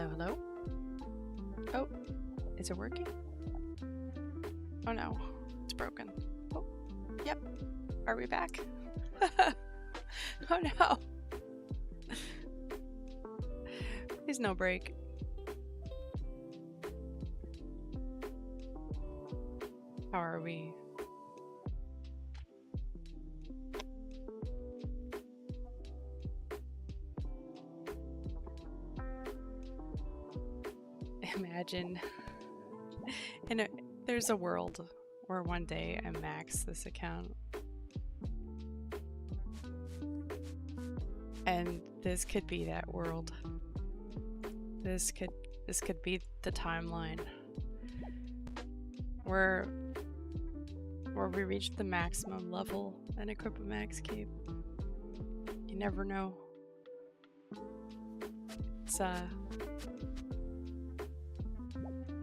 Hello, hello. Oh, is it working? Oh no, it's broken. Oh, yep. Are we back? Oh no. Please no break. How are we? Imagine there's a world where one day I max this account. And this could be that world. This could be the timeline where we reach the maximum level and equip a max cape. You never know.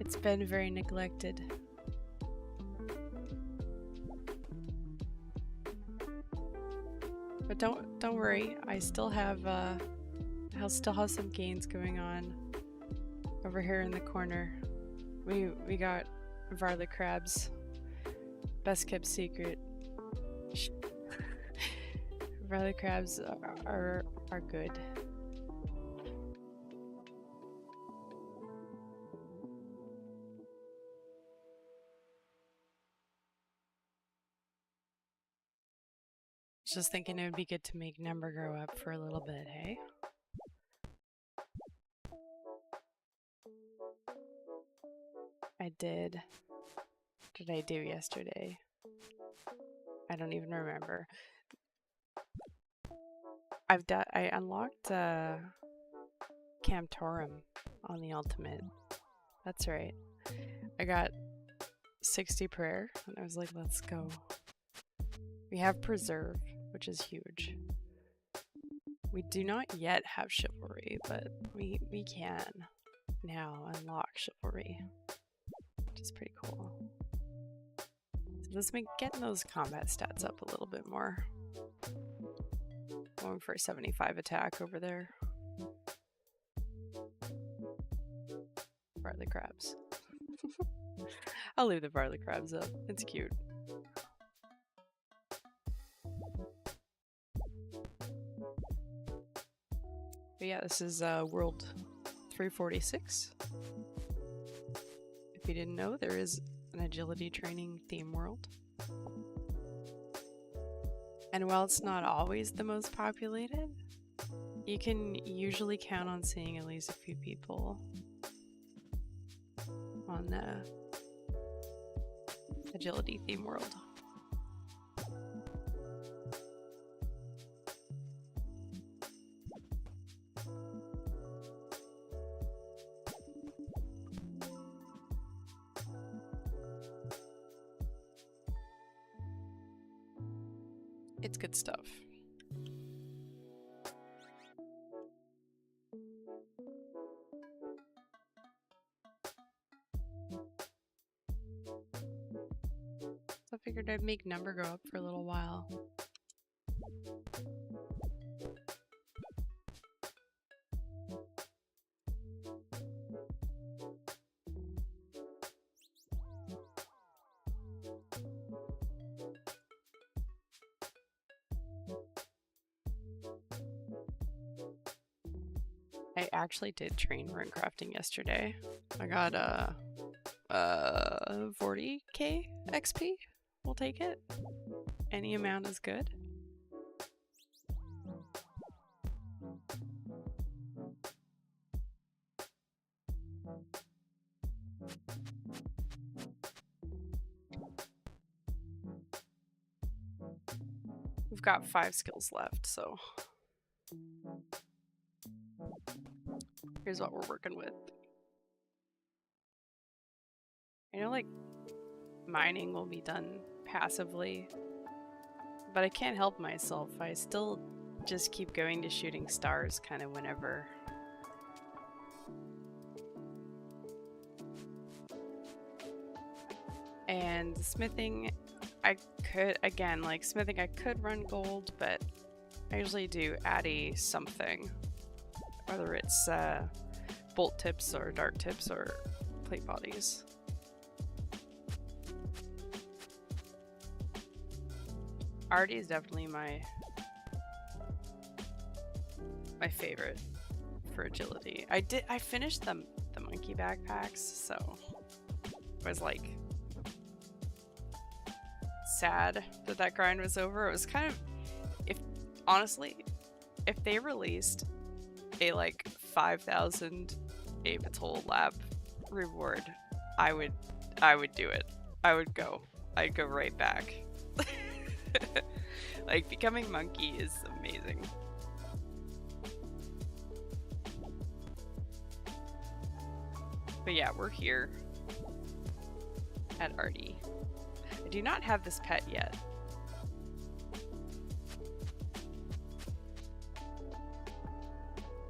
It's been very neglected. But don't worry, I'll still have some gains going on over here in the corner. We got Varley crabs. Best kept secret. Varley crabs are good. Just thinking it would be good to make number grow up for a little bit, hey? I did. What did I do yesterday? I don't even remember. I unlocked Camtorum on the ultimate. That's right. I got 60 prayer and I was like, let's go. We have preserve, which is huge. We do not yet have chivalry, but we can now unlock chivalry, which is pretty cool. So let's make getting those combat stats up a little bit more. Going for a 75 attack over there. Barley crabs. I'll leave the barley crabs up. It's cute. But yeah, this is World 346. If you didn't know, there is an agility training theme world. And while it's not always the most populated, you can usually count on seeing at least a few people on the agility theme world. It's good stuff. So I figured I'd make number go up for a little while. I actually did train rune crafting yesterday. I got 40k XP. We'll take it. Any amount is good. We've got 5 skills left, so here's what we're working with. I know, like, mining will be done passively, but I can't help myself. I still just keep going to shooting stars kind of whenever. And smithing, I could, again, like smithing, I could run gold, but I usually do ardy something. Whether it's bolt tips or dart tips or plate bodies. Ardy is definitely my favorite for agility. I finished the monkey backpacks, so I was like sad that grind was over. It was kind of, honestly, if they released a like 5,000 Abitol lab reward, I would do it. I'd go right back. Like, becoming monkey is amazing. But yeah, we're here at Ardy. I do not have this pet yet.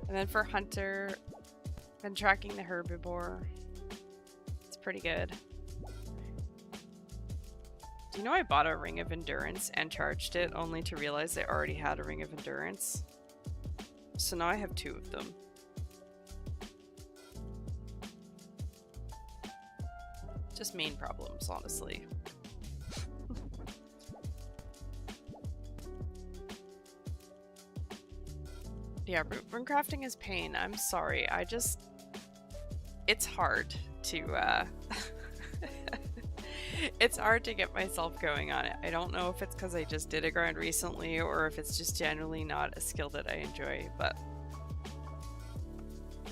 And then for Hunter, been tracking the herbivore. It's pretty good. Do you know I bought a Ring of Endurance and charged it only to realize I already had a Ring of Endurance? So now I have 2 of them. Just main problems, honestly. Yeah, rune crafting is pain. I'm sorry. It's hard to, it's hard to get myself going on it. I don't know if it's because I just did a grind recently or if it's just generally not a skill that I enjoy, but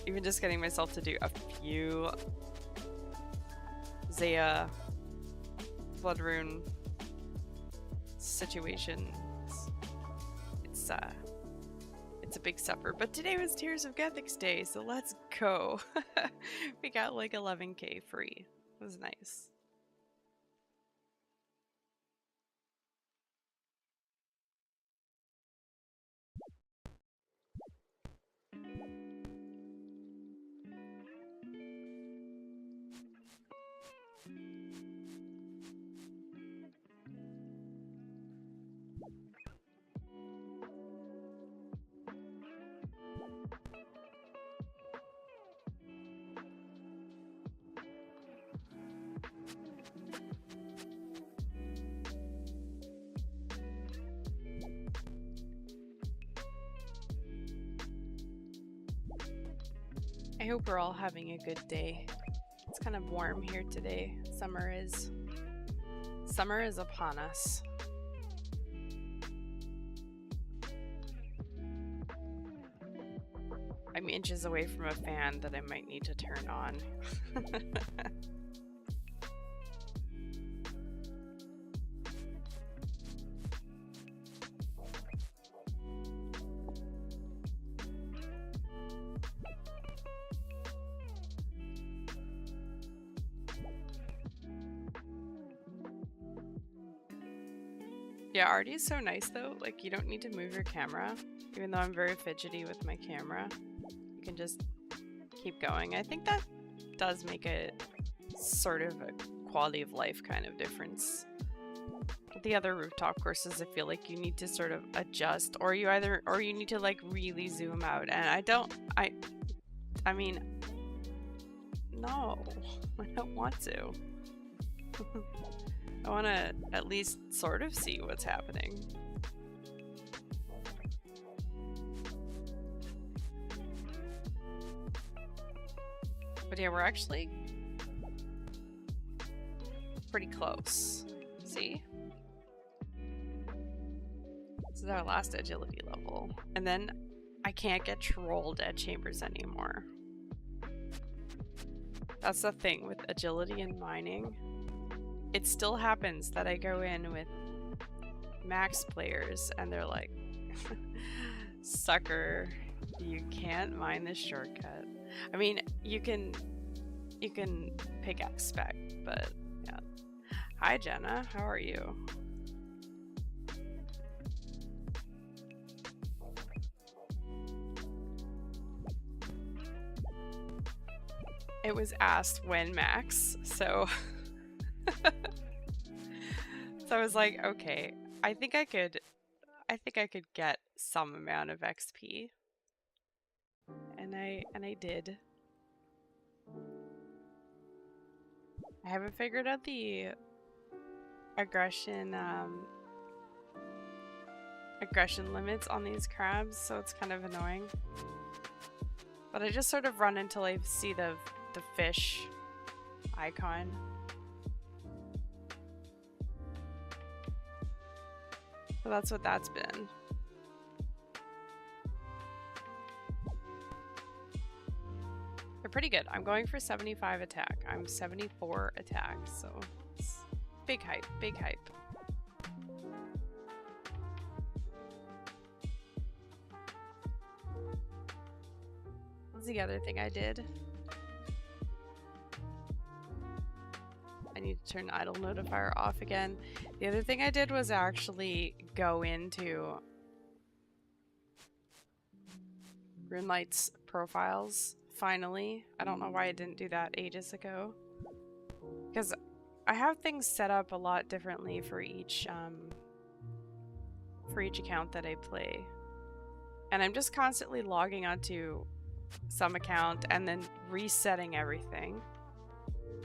even just getting myself to do a few Zaya blood rune situations, it's a big supper. But today was Tears of Gethics Day, so let's go. We got like 11k free. It was nice. I hope we're all having a good day. It's kind of warm here today. Summer is upon us. I'm inches away from a fan that I might need to turn on. Yeah, Ardy is so nice though. Like, you don't need to move your camera. Even though I'm very fidgety with my camera, you can just keep going. I think that does make a sort of a quality of life kind of difference. With the other rooftop courses, I feel like you need to sort of adjust, or you need to like really zoom out. And I mean, no, I don't want to. I want to at least sort of see what's happening. But yeah, we're actually pretty close. See? This is our last agility level. And then I can't get trolled at chambers anymore. That's the thing with agility and mining. It still happens that I go in with max players and they're like, sucker, you can't mine this shortcut. I mean, you can pickaxe spec, but yeah. Hi Jenna, how are you? It was asked when max, so so I was like, okay, I think I could get some amount of XP. And I did. I haven't figured out the aggression limits on these crabs, so it's kind of annoying. But I just sort of run until I see the fish icon. So that's what that's been. They're pretty good. I'm going for 75 attack. I'm 74 attack, so it's big hype, big hype. What's the other thing I did? I need to turn idle notifier off again. The other thing I did was actually go into Runlight's profiles, finally. I don't know why I didn't do that ages ago. Because I have things set up a lot differently for each account that I play. And I'm just constantly logging onto some account and then resetting everything.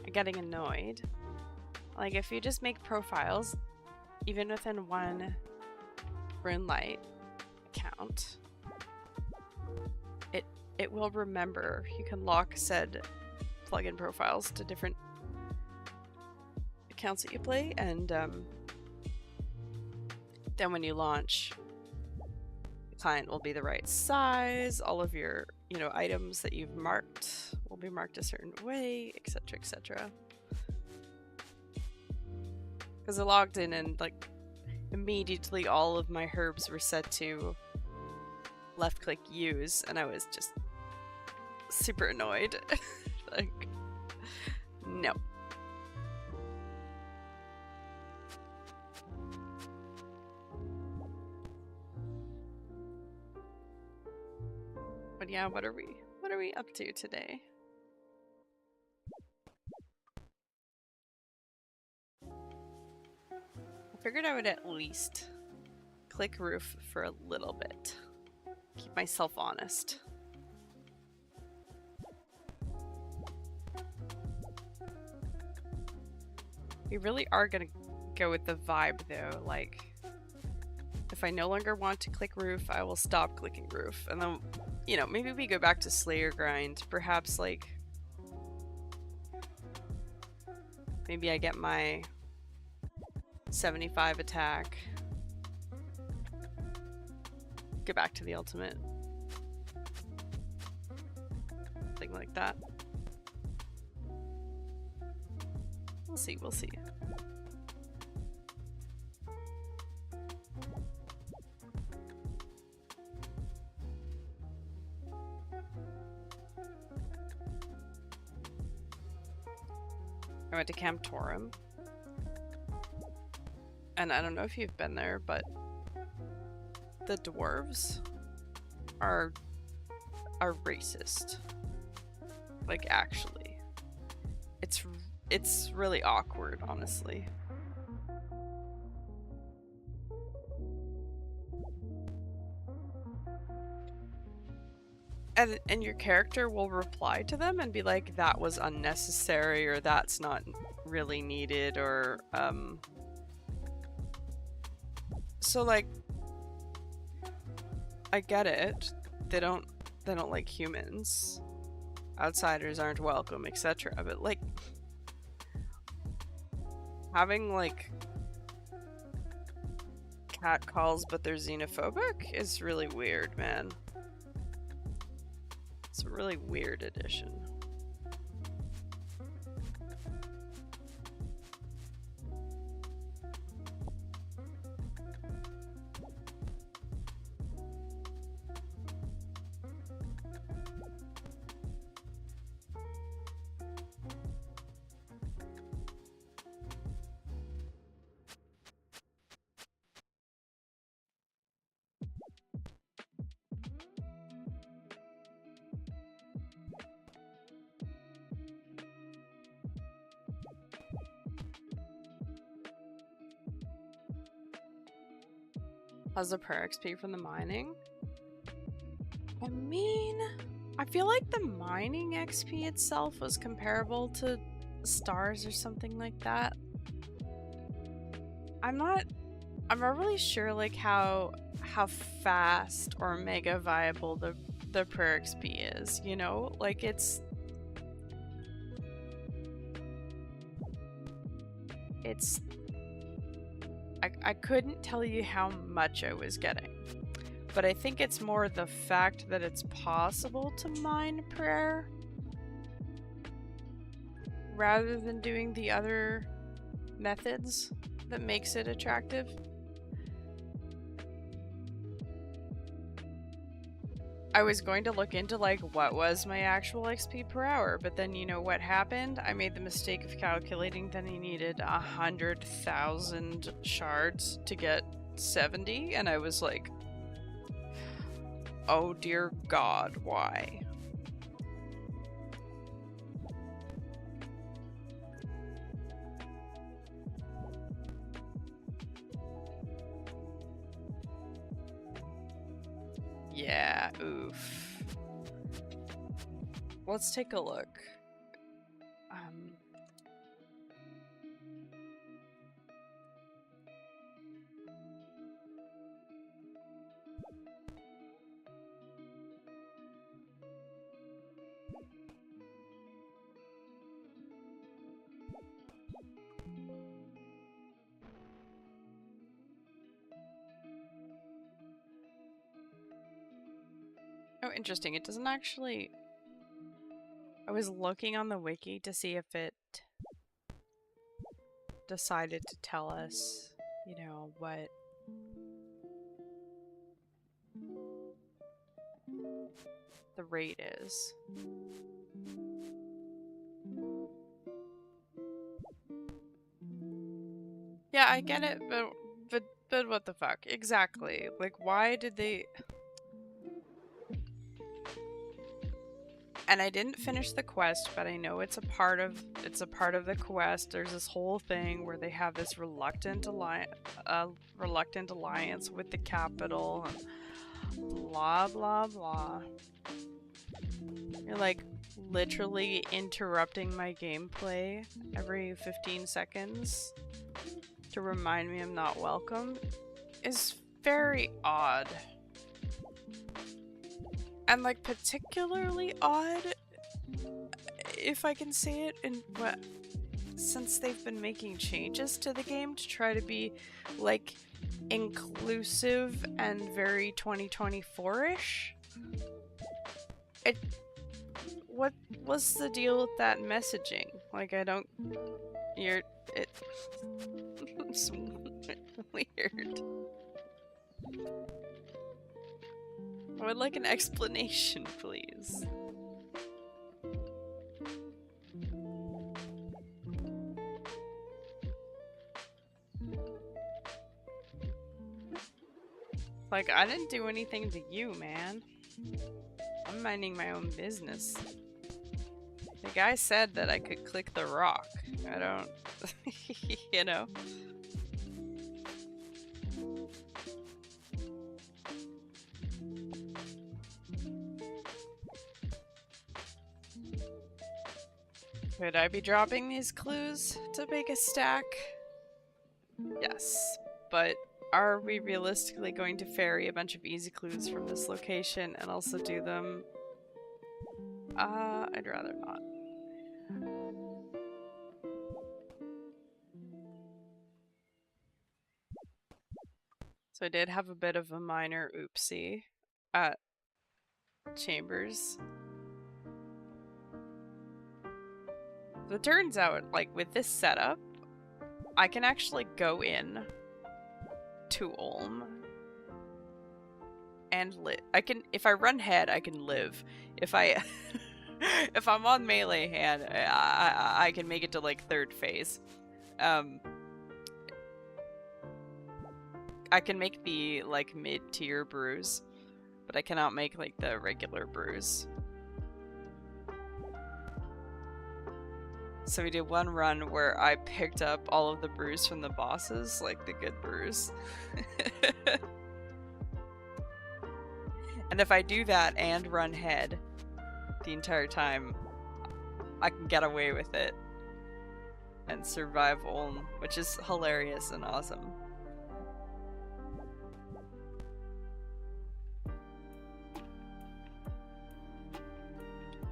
I'm getting annoyed. Like, if you just make profiles, even within one Runelight account, it will remember. You can lock said plugin profiles to different accounts that you play, and then when you launch, the client will be the right size, all of your, you know, items that you've marked will be marked a certain way, etc., etc. Because I logged in and, like, immediately all of my herbs were set to left click use, and I was just super annoyed. Like, no. But yeah, what are we up to today? I figured I would at least click roof for a little bit. Keep myself honest. We really are gonna go with the vibe though. Like, if I no longer want to click roof, I will stop clicking roof. And then, you know, maybe we go back to Slayer grind. Perhaps, like, maybe I get my 75 attack. Go back to the ultimate. Something like that. We'll see, we'll see. I went to Camp Torum. And I don't know if you've been there, but the dwarves are racist. Like, actually. It's really awkward, honestly. And your character will reply to them and be like, that was unnecessary, or that's not really needed, or so, like, I get it. They don't like humans. Outsiders aren't welcome, etc. But, like, having, like, cat calls but they're xenophobic is really weird, man. It's a really weird addition. How's the prayer XP from the mining? I mean, I feel like the mining XP itself was comparable to stars or something like that. I'm not really sure like how fast or mega viable the prayer XP is, you know? Like it's I couldn't tell you how much I was getting, but I think it's more the fact that it's possible to mine prayer rather than doing the other methods that makes it attractive. I was going to look into like what was my actual XP per hour, but then you know what happened? I made the mistake of calculating that I needed 100,000 shards to get 70, and I was like, oh dear God, why? Yeah, oof. Let's take a look. Oh, interesting. It doesn't actually... I was looking on the wiki to see if it decided to tell us, you know, what the rate is. Yeah, I get it, but what the fuck? Exactly. Like, why did they... And I didn't finish the quest, but I know it's a part of the quest. There's this whole thing where they have this reluctant alliance with the capital, and blah blah blah. You're like literally interrupting my gameplay every 15 seconds to remind me I'm not welcome is very odd. And like particularly odd, if I can say it, in what, since they've been making changes to the game to try to be like inclusive and very 2024-ish. What was the deal with that messaging? Like, I don't... It's weird. I would like an explanation, please. Like, I didn't do anything to you, man. I'm minding my own business. The guy said that I could click the rock. I don't... you know? Could I be dropping these clues to make a stack? Yes, but are we realistically going to ferry a bunch of easy clues from this location and also do them? I'd rather not. So I did have a bit of a minor oopsie at Chambers. So it turns out, like, with this setup, I can actually go in to Ulm and live. I can, if I run head, I can live. If I, if I'm on melee hand, I can make it to like 3rd phase. I can make the like mid-tier brews, but I cannot make like the regular brews. So we did one run where I picked up all of the brews from the bosses, like the good brews. And if I do that and run head, the entire time, I can get away with it and survive Ulm, which is hilarious and awesome.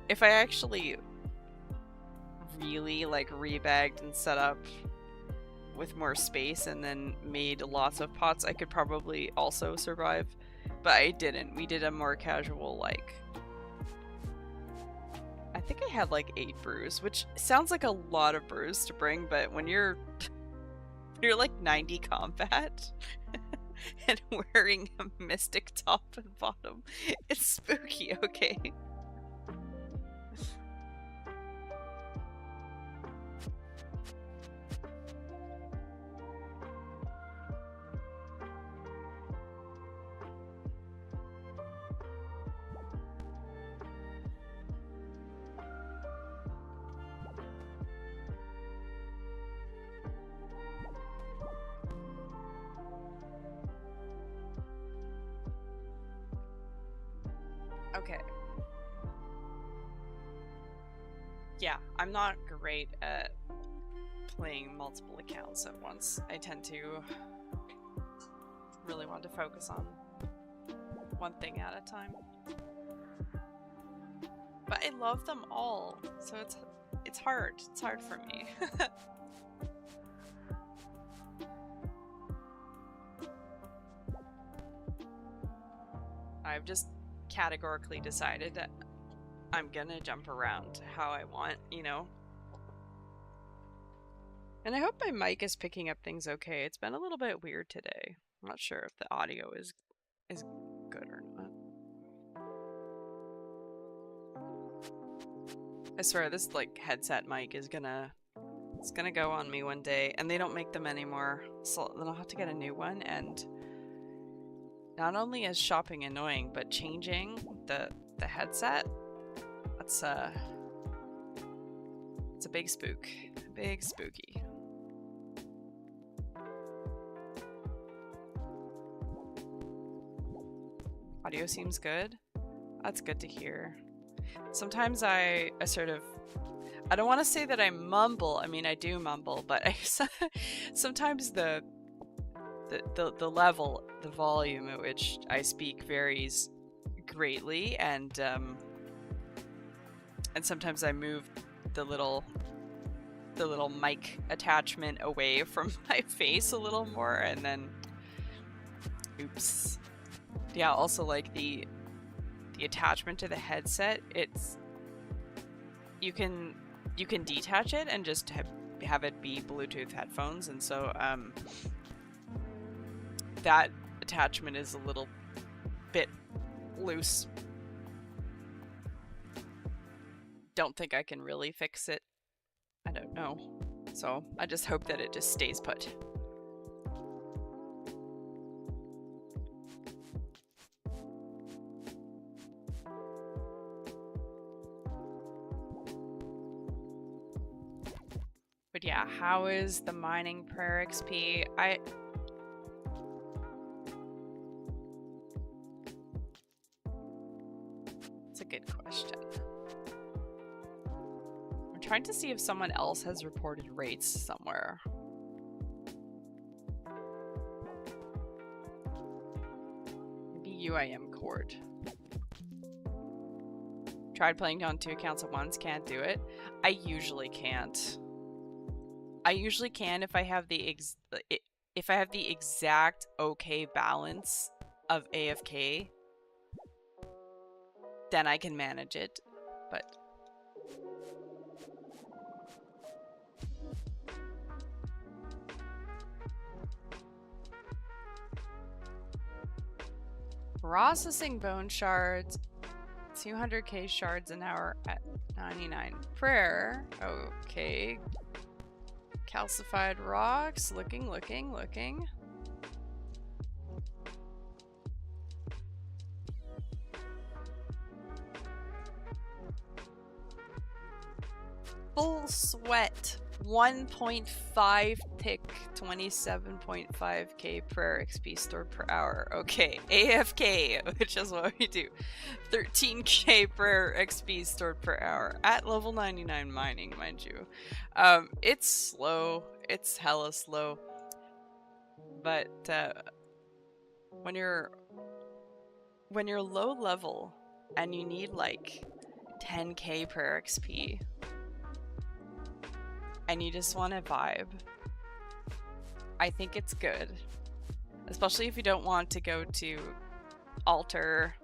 If I actually really like rebagged and set up with more space and then made lots of pots, I could probably also survive, but I didn't. We did a more casual, like, I think I had like 8 brews, which sounds like a lot of brews to bring, but when you're like 90 combat and wearing a mystic top and bottom, it's spooky, okay? Okay. Yeah, I'm not great at playing multiple accounts at once. I tend to really want to focus on one thing at a time. But I love them all, so it's hard. It's hard for me. I've just categorically decided that I'm gonna jump around how I want, you know? And I hope my mic is picking up things okay. It's been a little bit weird today. I'm not sure if the audio is good or not. I swear this like headset mic is gonna go on me one day, and they don't make them anymore, so then I'll have to get a new one. And not only is shopping annoying, but changing the headset, it's a big spook. Big spooky. Audio seems good. That's good to hear. Sometimes I don't want to say that I mumble. I mean, I do mumble, but sometimes the level, the volume at which I speak varies greatly, and sometimes I move the little mic attachment away from my face a little more, and then oops. Yeah, also like the attachment to the headset, you can detach it and just have it be Bluetooth headphones, and so that attachment is a little bit loose. Don't think I can really fix it. I don't know. So I just hope that it just stays put. But yeah, how is the mining prayer XP? It's a good question. I'm trying to see if someone else has reported rates somewhere. Maybe UIM Cord. Tried playing on 2 accounts at once, can't do it. I usually can't. I usually can if I have the exact okay balance of AFK, then I can manage it, but processing bone shards, 200k shards an hour at 99. Prayer, okay. Calcified rocks, looking. Full sweat 1.5 tick, 27.5k prayer XP stored per hour. Okay, AFK, which is what we do. 13k prayer XP stored per hour at level 99 mining, mind you. It's slow. It's hella slow. But when you're low level and you need like 10k prayer XP and you just want to vibe, I think it's good. Especially if you don't want to go to altar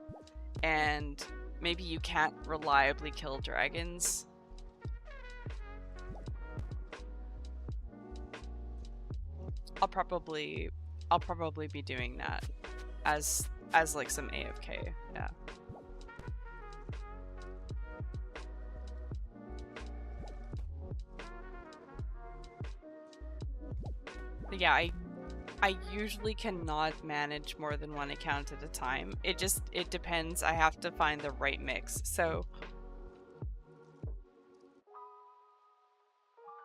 and maybe you can't reliably kill dragons. I'll probably be doing that as like some AFK, yeah. But yeah, I usually cannot manage more than one account at a time. It depends. I have to find the right mix. So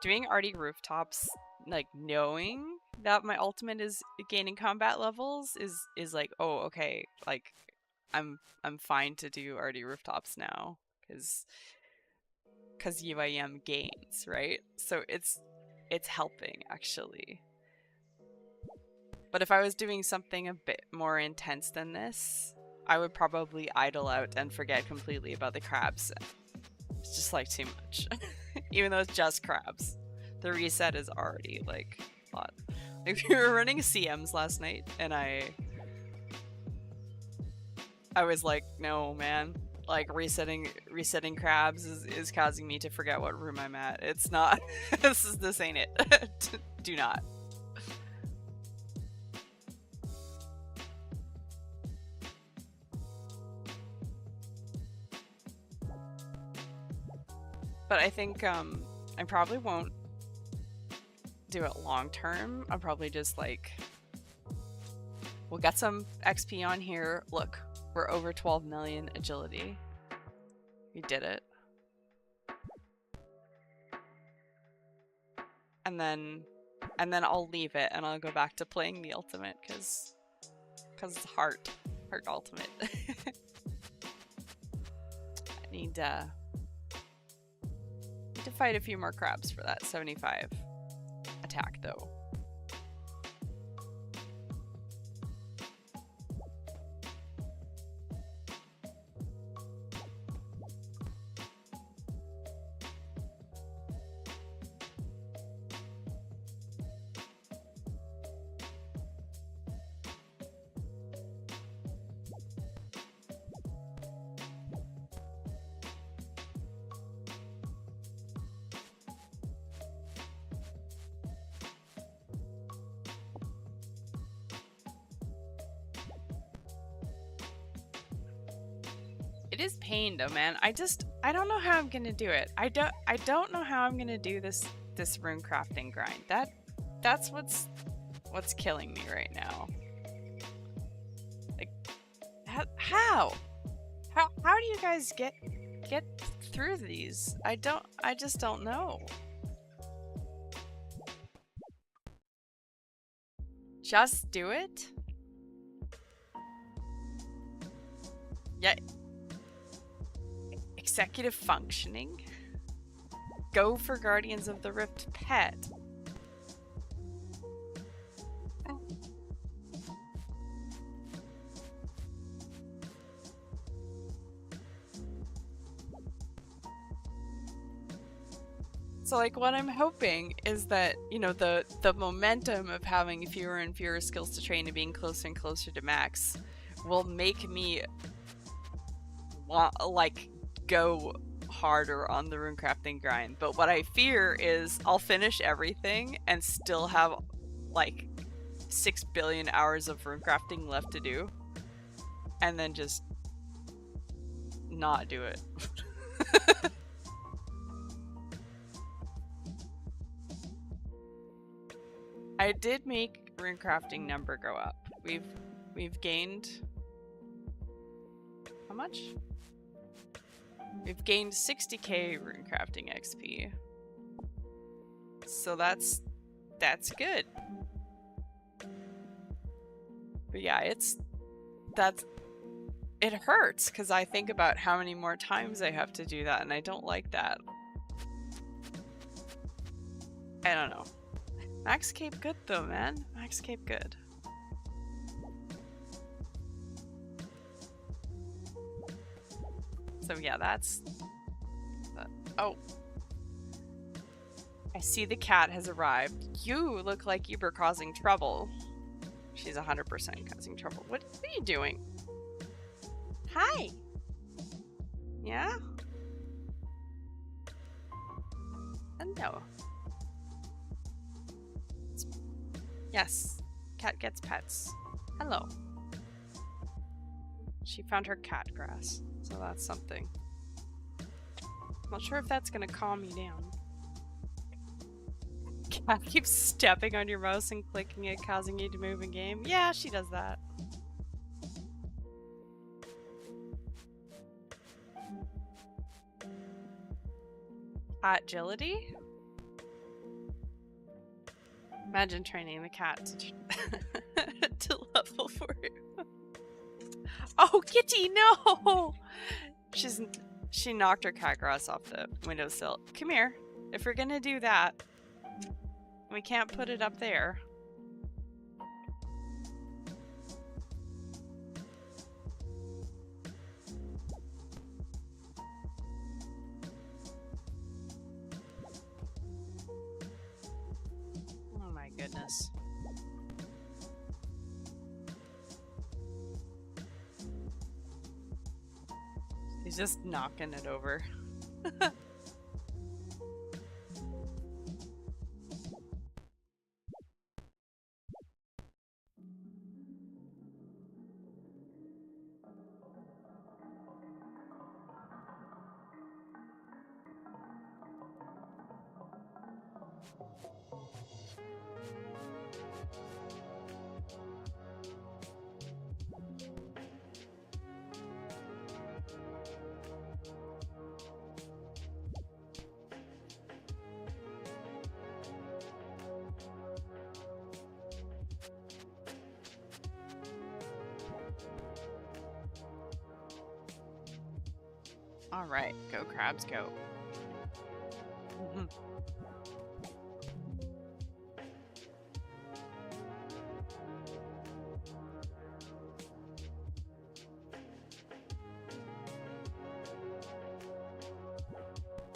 doing ardy rooftops, like knowing that my ultimate is gaining combat levels is like, oh, okay, like I'm fine to do ardy rooftops now because UIM gains, right? So it's helping actually. But if I was doing something a bit more intense than this, I would probably idle out and forget completely about the crabs. It's just like too much. Even though it's just crabs. The reset is already like a lot. Like we were running CMs last night and I was like, no man, like resetting crabs is causing me to forget what room I'm at. It's not. This ain't it. Do not. But I think I probably won't do it long term. I'll probably just like, we'll get some XP on here. Look, we're over 12 million agility. We did it. And then I'll leave it and I'll go back to playing the ultimate because it's heart ultimate. I need to fight a few more crabs for that 75 attack though. It is pain though, man. I don't know how I'm gonna do it. I don't know how I'm gonna do this rune crafting grind. That's what's killing me right now. Like how do you guys get through these? I just don't know. Just do it? Yeah. Executive functioning? Go for Guardians of the Rift pet. So like what I'm hoping is that, you know, the momentum of having fewer and fewer skills to train and being closer and closer to max will make me want, like, go harder on the rune crafting grind. But what I fear is I'll finish everything and still have like 6 billion hours of rune crafting left to do and then just not do it. I did make rune crafting number go up. We've gained how much? We've gained 60k rune crafting XP. So that's good. But yeah, it hurts because I think about how many more times I have to do that, and I don't like that. I don't know. Max Cape good though, man. Max Cape good. So yeah, that's... oh. I see the cat has arrived. You look like you were causing trouble. She's 100% causing trouble. What are you doing? Hi. Yeah? Hello. Yes. Cat gets pets. Hello. She found her cat grass, so that's something. Not sure if that's gonna calm you down. Cat keeps stepping on your mouse and clicking it, causing you to move in game. Yeah, she does that. Agility? Imagine training the cat to level for you. Oh, Kitty, no! She knocked her cat grass off the windowsill. Come here. If we're gonna do that, we can't put it up there. Oh my goodness. He's just knocking it over. All right, go crabs, go.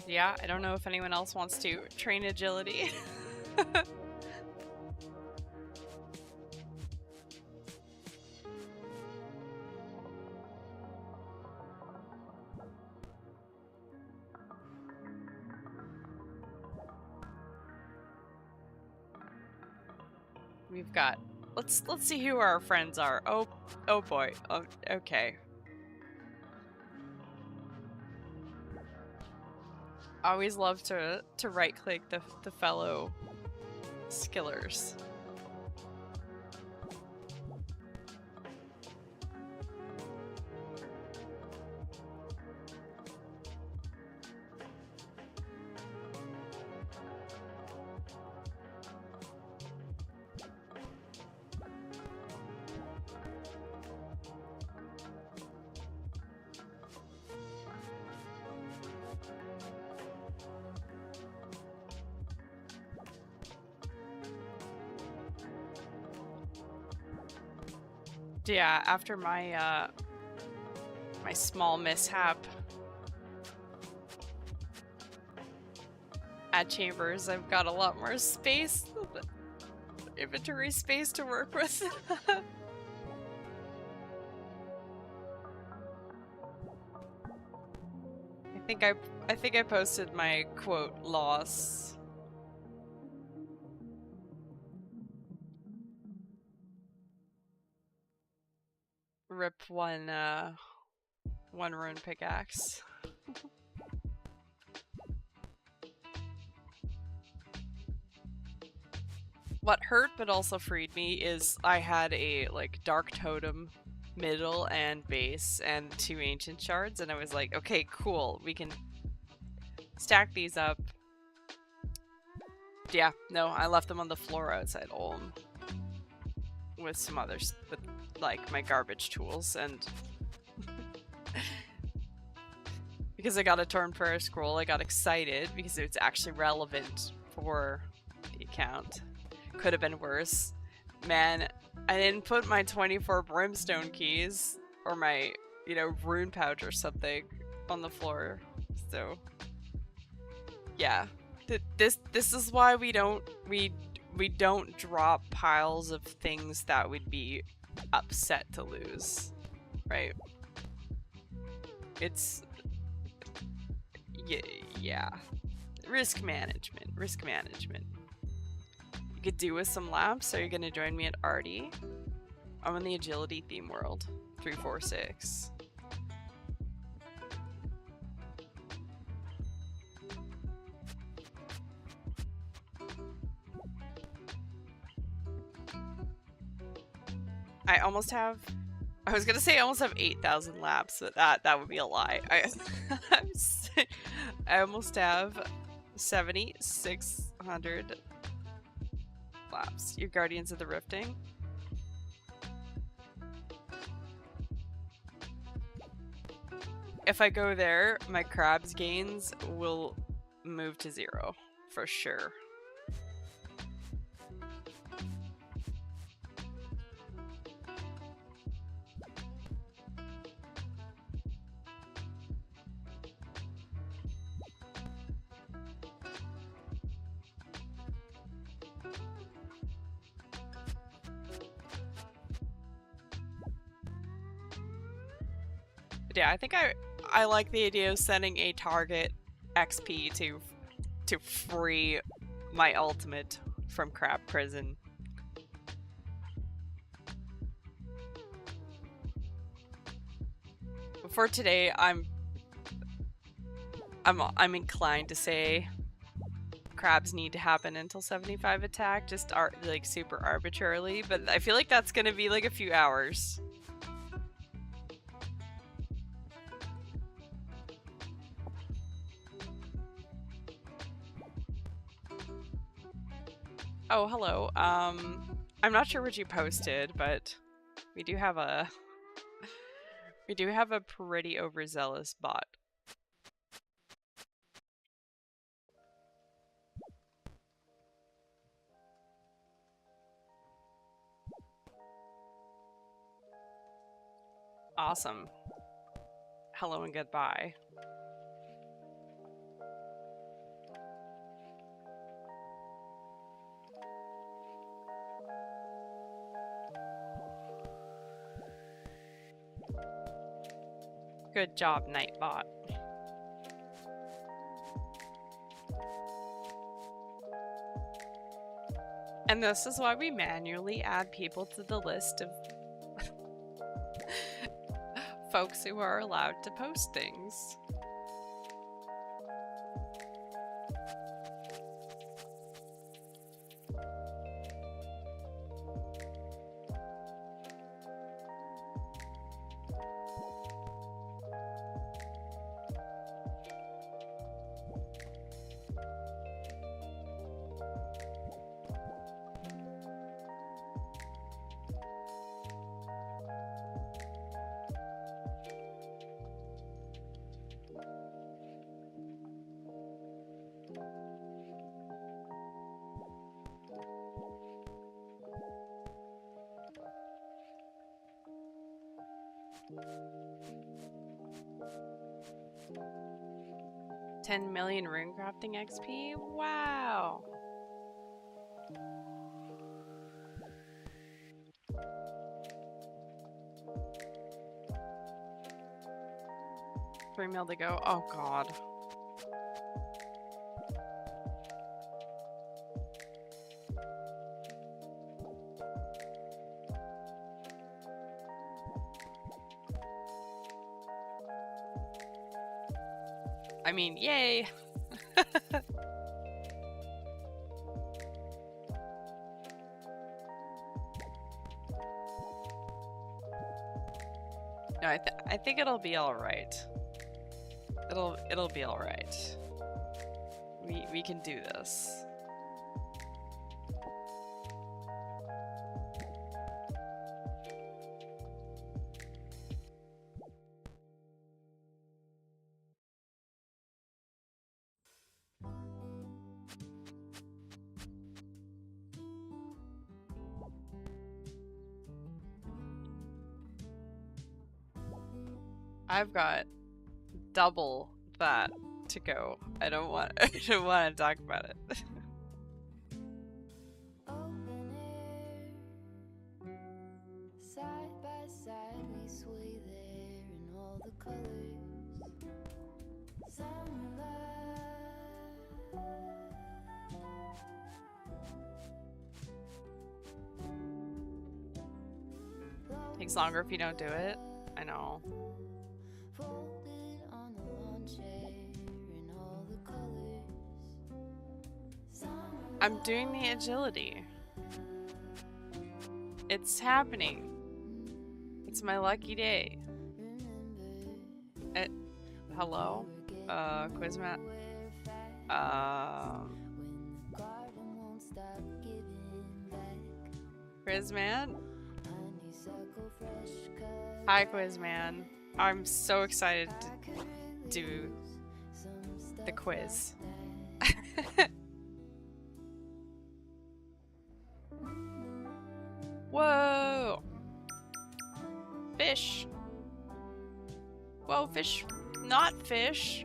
Yeah, I don't know if anyone else wants to train agility. We've got... Let's see who our friends are. Oh boy. Oh, okay. Always love to right-click the fellow skillers. Yeah, after my my small mishap at Chambers, I've got a lot more space, inventory space to work with. I think I posted my quote loss. Rip one rune pickaxe. What hurt but also freed me is I had a like dark totem middle and base and 2 ancient shards, and I was like, okay, cool, we can stack these up Yeah, no, I left them on the floor outside Ulm with some others, with like my garbage tools, and because I got a torn prayer scroll, I got excited because it's actually relevant for the account. Could have been worse. Man, I didn't put my 24 brimstone keys or my, you know, rune pouch or something on the floor. So yeah, this is why we don't drop piles of things that we'd be upset to lose, right? It's yeah. Risk management. You could do with some laps. Are you gonna join me at Ardy? I'm in the agility theme world. 346. I was gonna say I almost have 8,000 laps, but that would be a lie. I almost have 7,600 laps. You Guardians of the Rifting? If I go there, my crabs gains will move to 0 for sure. Yeah, I think I like the idea of sending a target XP to free my ultimate from crab prison. For today, I'm inclined to say crabs need to happen until 75 attack, just like super arbitrarily, but I feel like that's gonna be like a few hours. Oh, hello. I'm not sure what you posted, but we do have a pretty overzealous bot. Awesome. Hello and goodbye. Good job, Nightbot. And this is why we manually add people to the list of folks who are allowed to post things. $10 million rune crafting XP? Wow! $3 mil to go. Oh god. I mean, yay! No, I think it'll be all right. It'll be all right. We can do this. I've got double that to go. I don't want I don't want to talk about it. Open air, side by side we sway there in all the colors. Summer love. Takes longer if you don't do it. I know. Folded on the lawn chair in all the colors. Summer I'm doing the agility. It's happening. It's my lucky day. Hello? Quizmat? Quizman? Hi, Quizman. I'm so excited to do the quiz. Whoa! Fish! Whoa, fish! Not fish!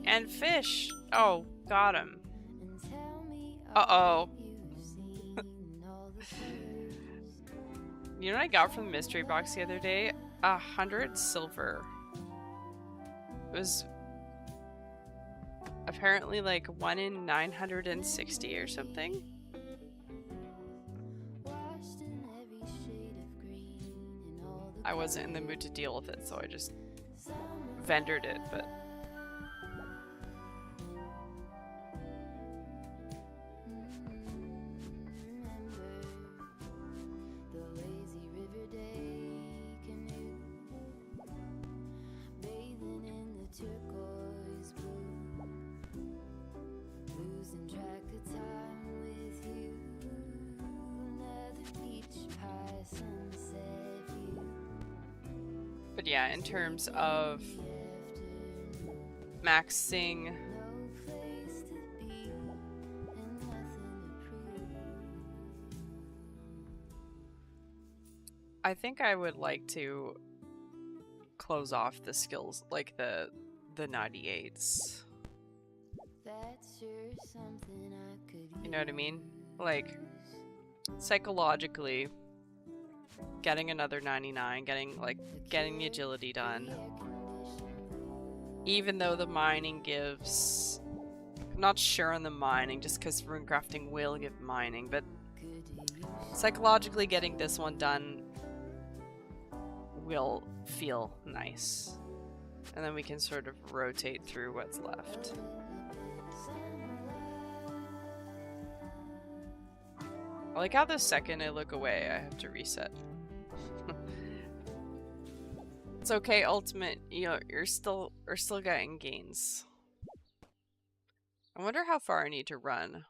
And fish! Oh, got him. Uh-oh. You know what I got from the mystery box the other day? 100 silver. It was apparently like 1 in 960 or something. I wasn't in the mood to deal with it, so I just vendored it, but... But yeah, in terms of maxing I think I would like to close off the skills, like the 98s. You know what I mean? Like, psychologically, getting another 99, getting the agility done. Even though the mining gives... I'm not sure on the mining, just because runecrafting will give mining, but psychologically getting this one done will feel nice. And then we can sort of rotate through what's left. I like how the second I look away, I have to reset. It's okay, Ultimate. You're still getting gains. I wonder how far I need to run.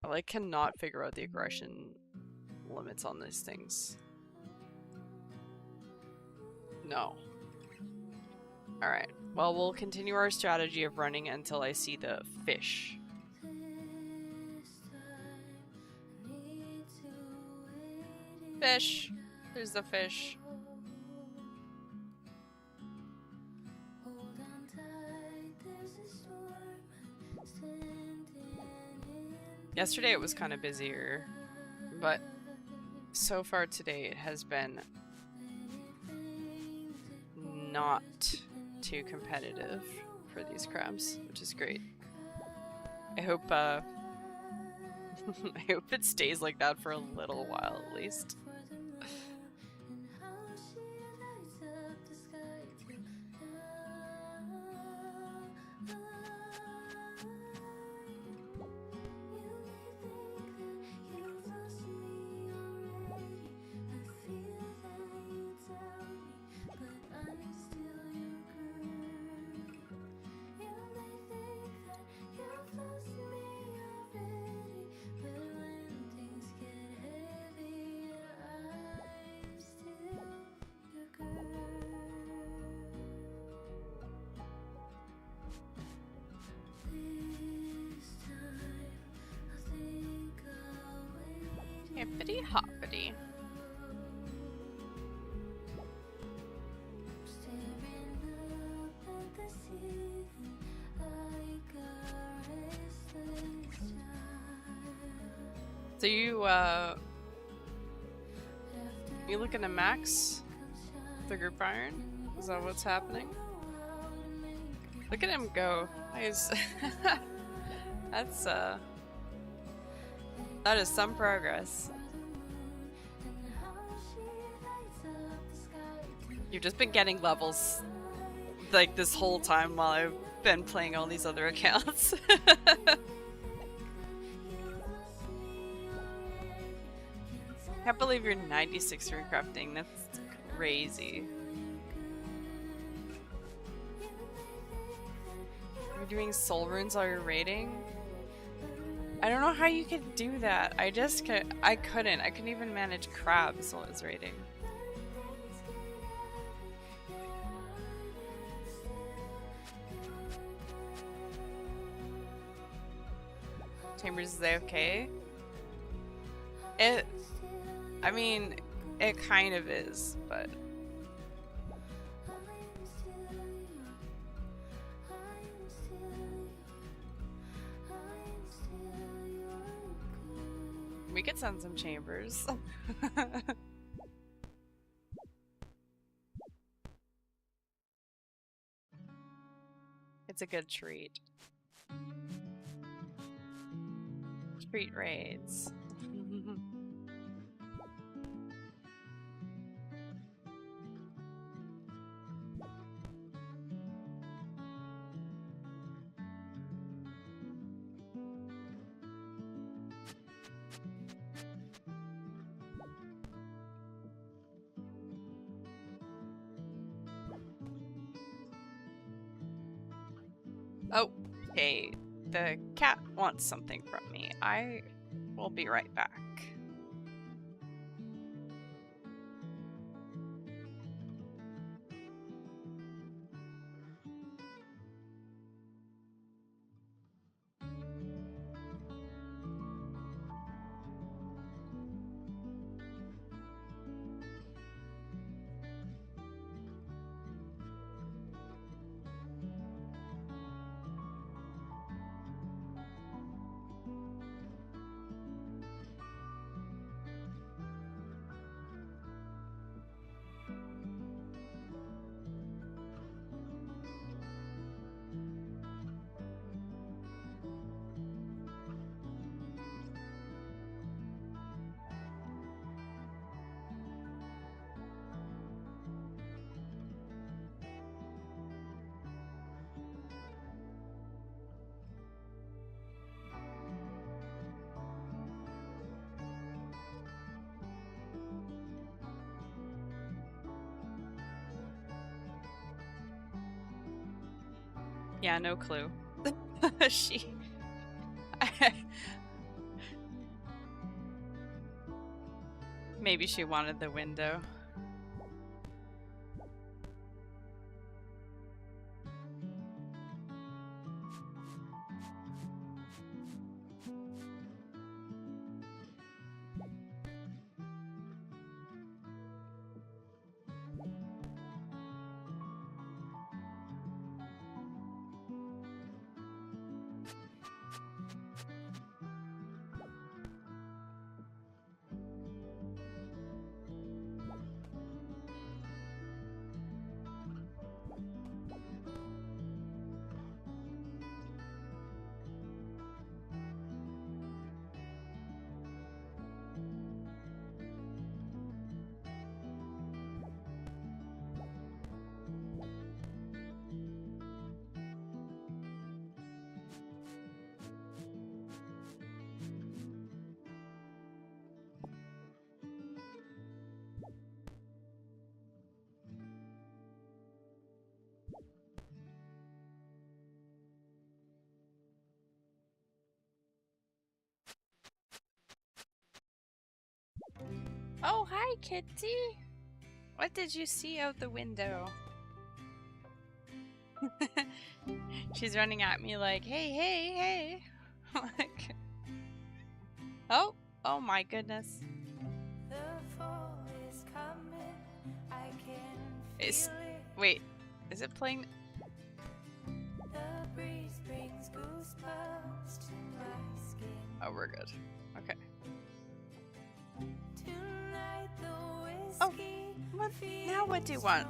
I cannot figure out the aggression limits on these things. No. Alright. Well, we'll continue our strategy of running until I see the fish. Fish! There's the fish. Yesterday it was kind of busier, but so far today it has been not too competitive for these crabs, which is great. I hope I hope it stays like that for a little while at least. Hippity hoppity. So you looking to max the group iron? Is that what's happening? Look at him go. He's that is some progress. You've just been getting levels like this whole time while I've been playing all these other accounts. Can't believe you're 96 for crafting. That's crazy. You're doing soul runes while you're raiding? I don't know how you could do that. I couldn't. I couldn't even manage crabs while I was raiding. Chambers is okay? I mean, it kind of is, but... We could send some chambers. It's a good treat. Treat raids. Oh, okay. The cat wants something from me. I will be right back. Yeah, no clue. Maybe she wanted the window. Oh, hi, Kitty. What did you see out the window? She's running at me like, hey, hey, hey. Like, oh my goodness. The fall is coming. I can feel it. Wait, is it playing? The breeze brings goosebumps to my skin. Oh, we're good. Okay. Oh, what? Now what do you want?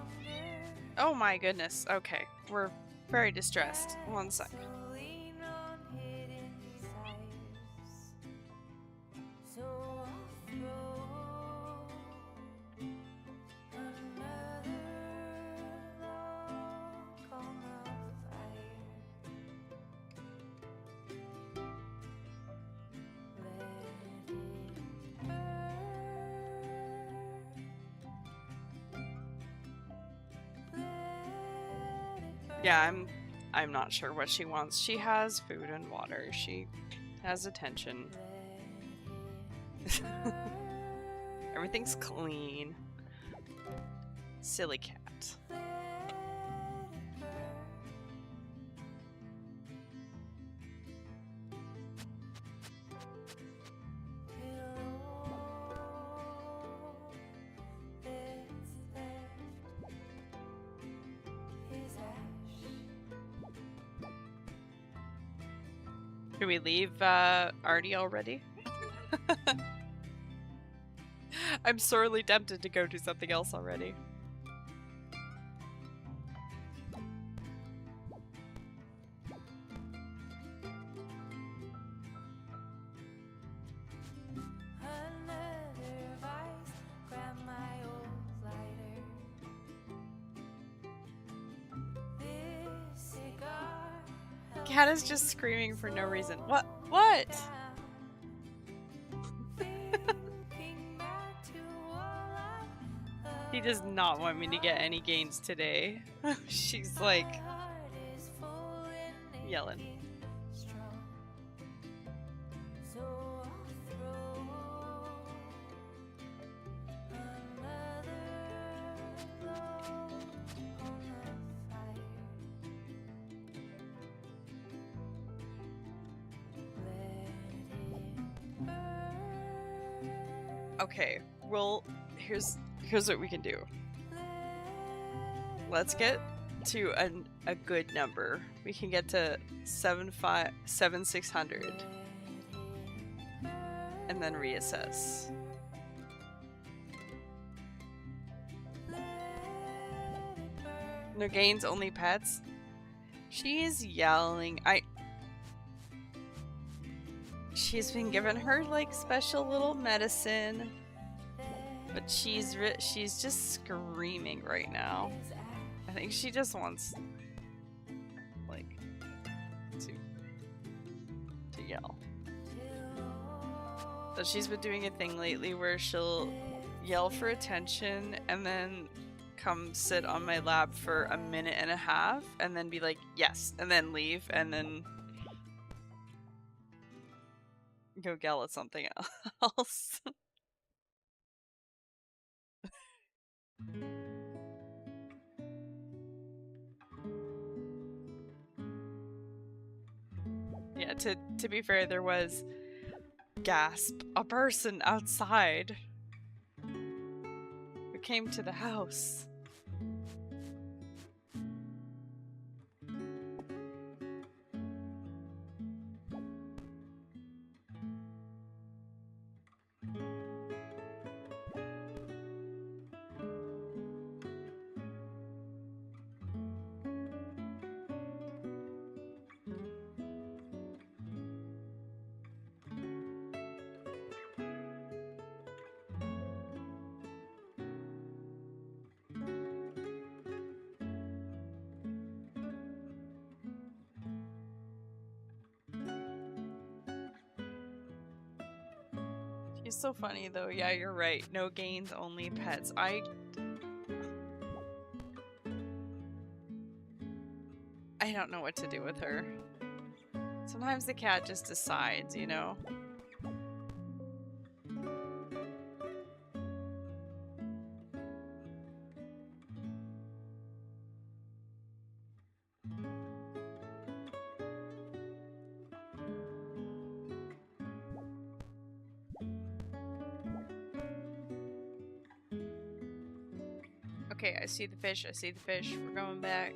Oh my goodness. Okay, we're very distressed. One sec. Yeah, I'm not sure what she wants. She has food and water. She has attention. Everything's clean. Silly cat. Should we leave Ardy already? I'm sorely tempted to go do something else already. Cat is just screaming for no reason. What? What? He does not want me to get any gains today. She's like yelling. Okay, well, here's what we can do. Let's get to a good number. We can get to 7,600 and then reassess. No gains, only pets. She is yelling. She's been given her like special little medicine, but she's just screaming right now. I think she just wants like to yell. So she's been doing a thing lately where she'll yell for attention and then come sit on my lap for a minute and a half and then be like yes and then leave and then go yell at something else. Yeah, to be fair, there was gasp a person outside who came to the house. She's so funny though. Yeah, you're right. No gains, only pets. I don't know what to do with her. Sometimes the cat just decides, you know? Okay, I see the fish. I see the fish. We're going back.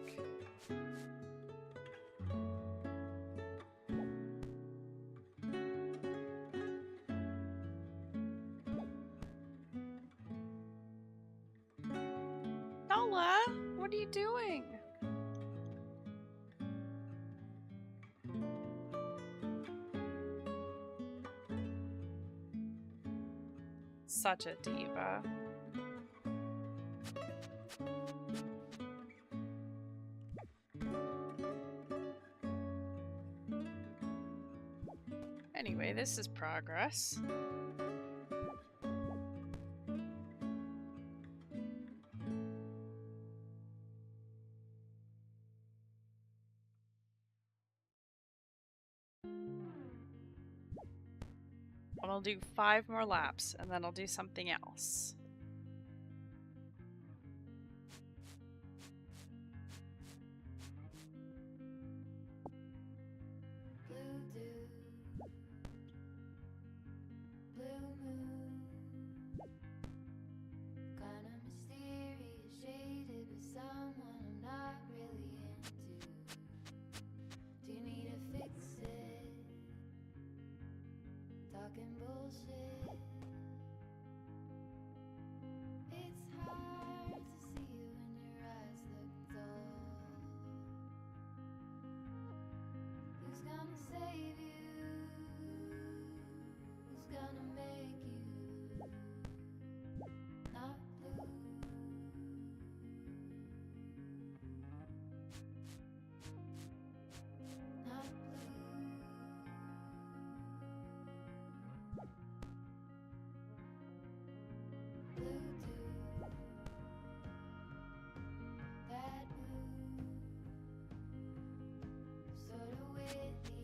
are you doing? Such a diva. Anyway, this is progress. I'll do 5 more laps and then I'll do something else.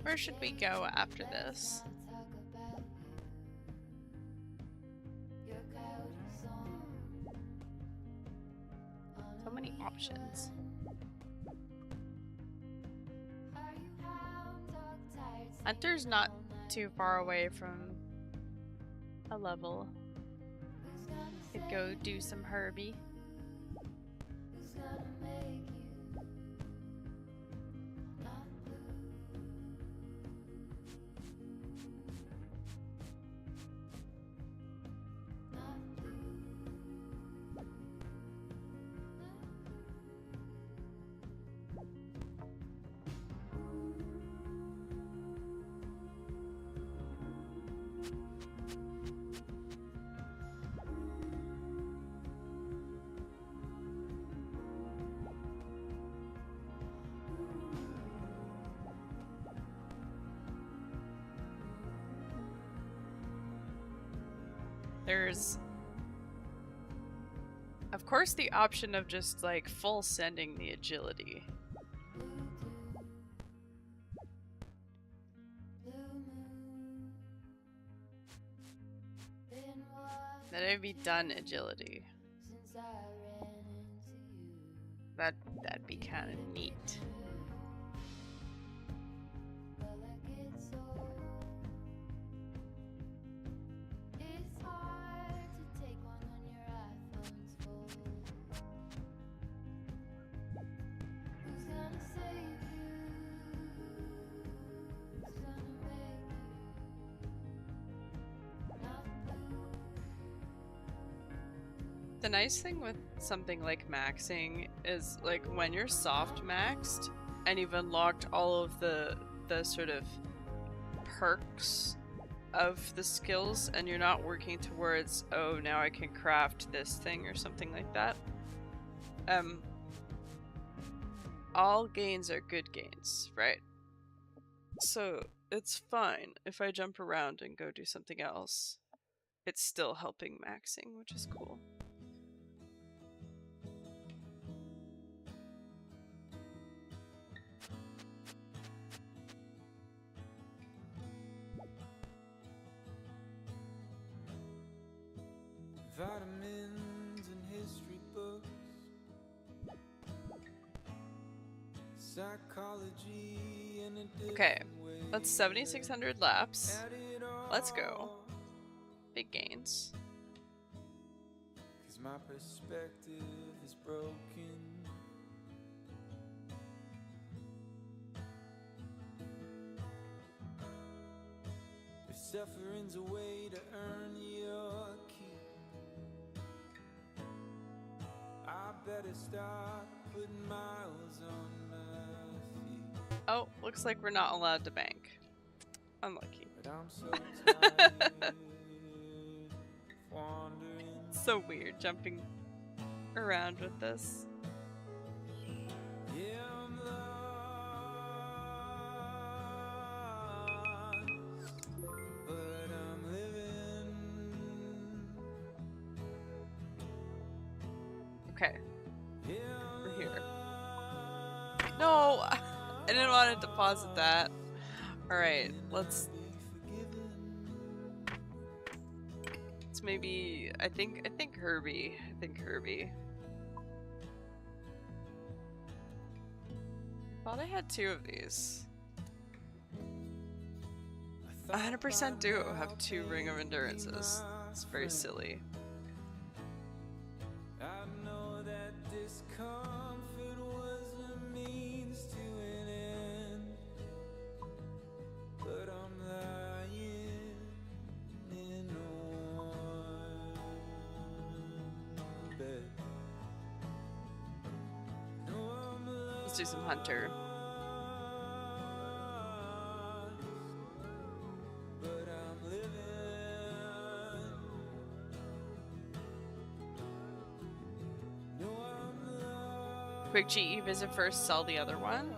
Where should we go after this? So many options. Hunter's not too far away from a level. Could go do some herbi. There's, of course, the option of just like full sending the agility. That I'd be done agility. That'd be kind of neat. The nice thing with something like maxing is like when you're soft maxed and you've unlocked all of the sort of perks of the skills and you're not working towards, oh, now I can craft this thing or something like that. All gains are good gains, right? So it's fine if I jump around and go do something else. It's still helping maxing, which is cool. Vitamins and history books, psychology in a different Okay, way. that's 7,600 laps. Add it all, Let's go. Big gains. 'cause my perspective is broken. If suffering's a way to earn your keep, I better start putting miles on my feet. Oh, looks like we're not allowed to bank. Unlucky. But I'm so tired, wandering. So weird jumping around with this. Yeah, I'm lost, but I'm living. Okay, Yeah, we're here. No! I didn't want to deposit that. Alright, let's maybe I think herbi. Thought I had 2 of these. 100% do have 2 Ring of Endurances. It's very silly. I know that discomfort was a means to an end, but I'm lying in one bed. No, I'm Let's do some hunter. lost, but I'm living. No, I'm lost. Quick GE visit first, sell the other one.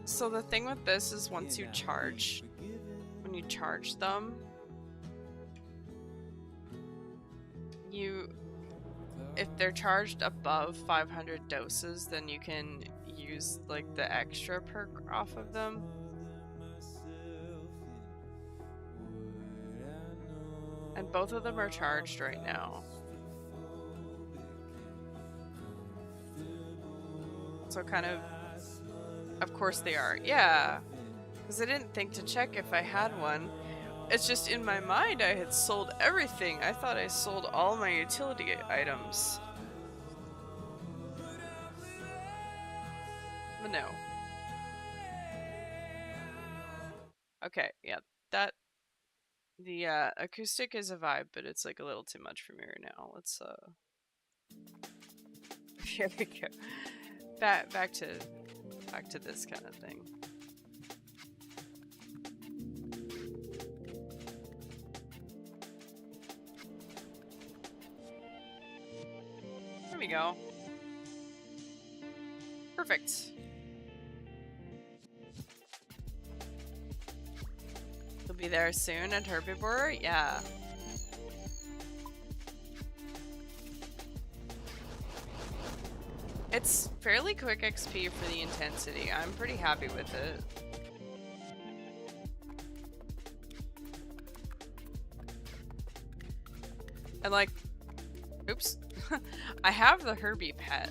So the thing with this is once you charge, when you charge them, if they're charged above 500 doses, then you can use like the extra perk off of them. And both of them are charged right now. So kind of course they are. Yeah, because I didn't think to check if I had one. It's just in my mind I had sold everything. I thought I sold all my utility items. But no. Okay, yeah, the acoustic is a vibe, but it's like a little too much for me right now. Let's here we go. Back to this kind of thing. There we go. Perfect. We'll be there soon at Herbivore? Yeah. It's fairly quick XP for the intensity. I'm pretty happy with it. And like, oops, I have the herbi pet.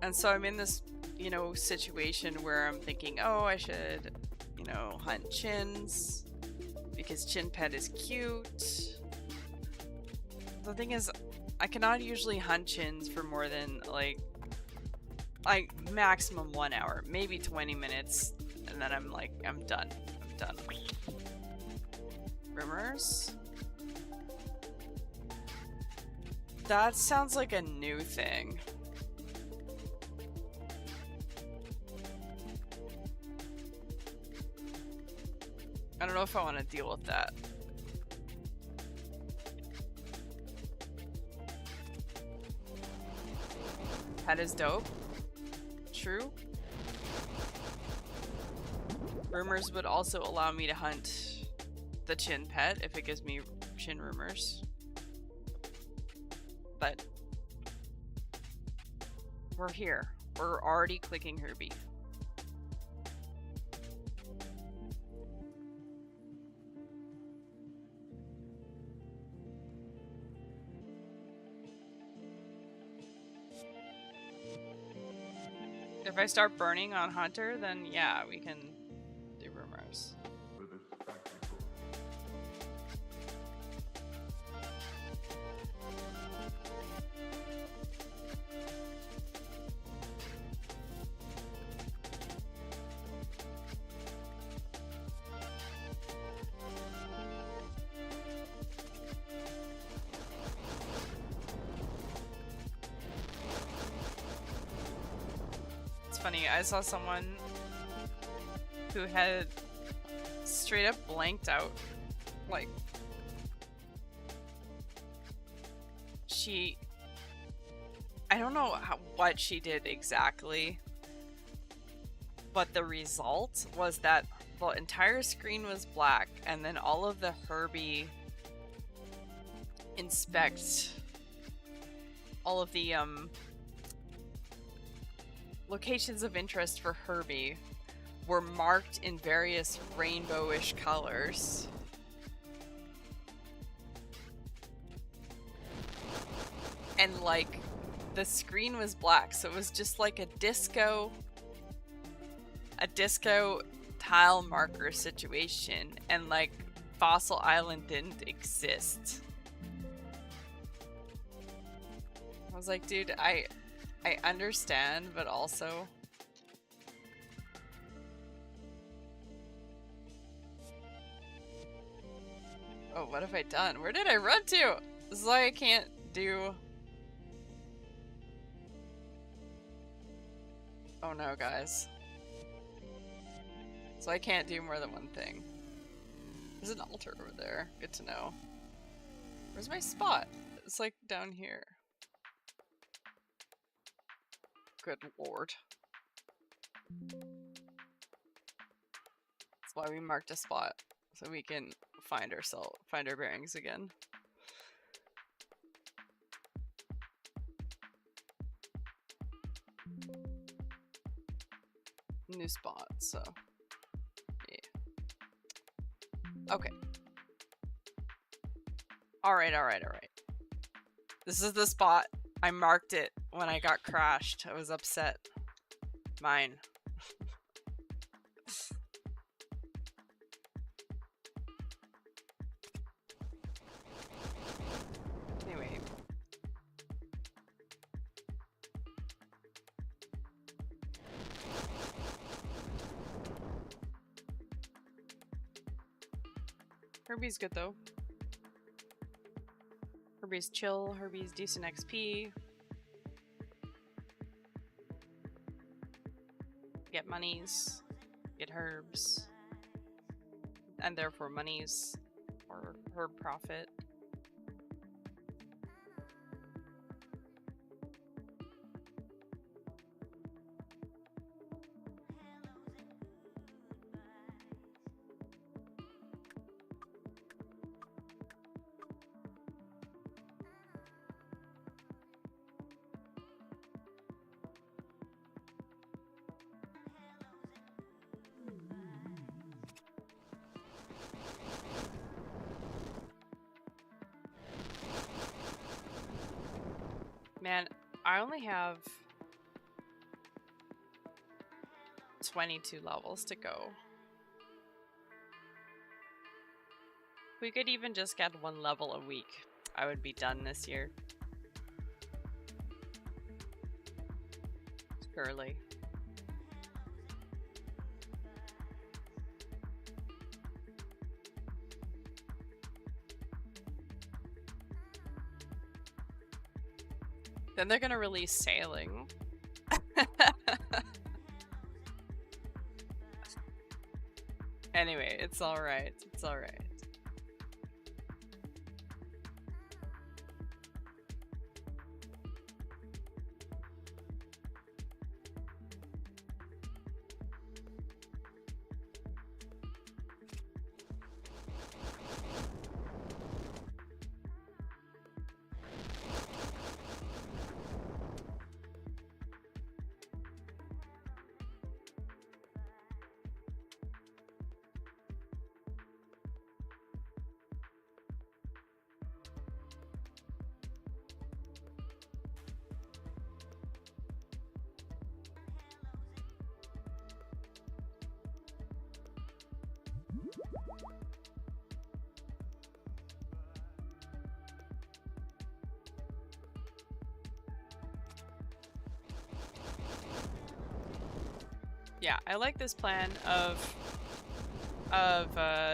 And so I'm in this, you know, situation where I'm thinking, oh, I should, you know, hunt chins because chin pet is cute. The thing is, I cannot usually hunt chins for more than like maximum 1 hour, maybe 20 minutes, and then I'm like, I'm done. Rumors? That sounds like a new thing. I don't know if I want to deal with that. Pet is dope. True. Rumors would also allow me to hunt the chin pet if it gives me chin rumors. But we're here. We're already clicking herbi. If I start burning on Hunter, then yeah, we can do rumors. funny. I saw someone who had straight up blanked out. Like, I don't know what she did exactly, but the result was that the entire screen was black, and then all of the herbi all of the locations of interest for herbi were marked in various rainbowish colors. And like the screen was black, so it was just like a disco tile marker situation, and like Fossil Island didn't exist. I was like, dude, I understand, but also oh, what have I done? Where did I run to? This is why I can't do. Oh no, guys. So I can't do more than one thing. There's an altar over there. Good to know. Where's my spot? It's like down here. Good lord. That's why we marked a spot. So we can find our bearings again. New spot, so yeah. Okay. Alright. This is the spot. I marked it when I got crashed. I was upset. Mine. Anyway. Herbi's good though. Herbi's chill, Herbi's decent XP. Get monies, get herbs, and therefore monies or herb profit. Man, I only have 22 levels to go. If we could even just get one level a week, I would be done this year. Surely. Then they're gonna release sailing. Anyway, it's alright. It's alright. Yeah, I like this plan of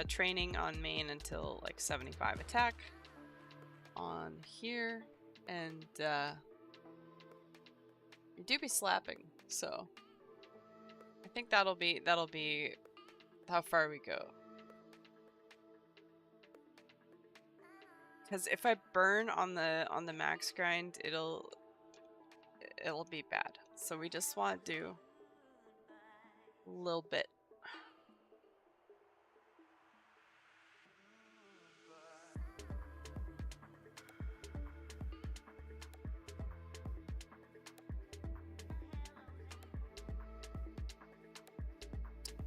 training on main until like 75 attack on here, and you do be slapping, so I think that'll be how far we go. Because if I burn on the max grind, it'll be bad. So we just want to do a little bit.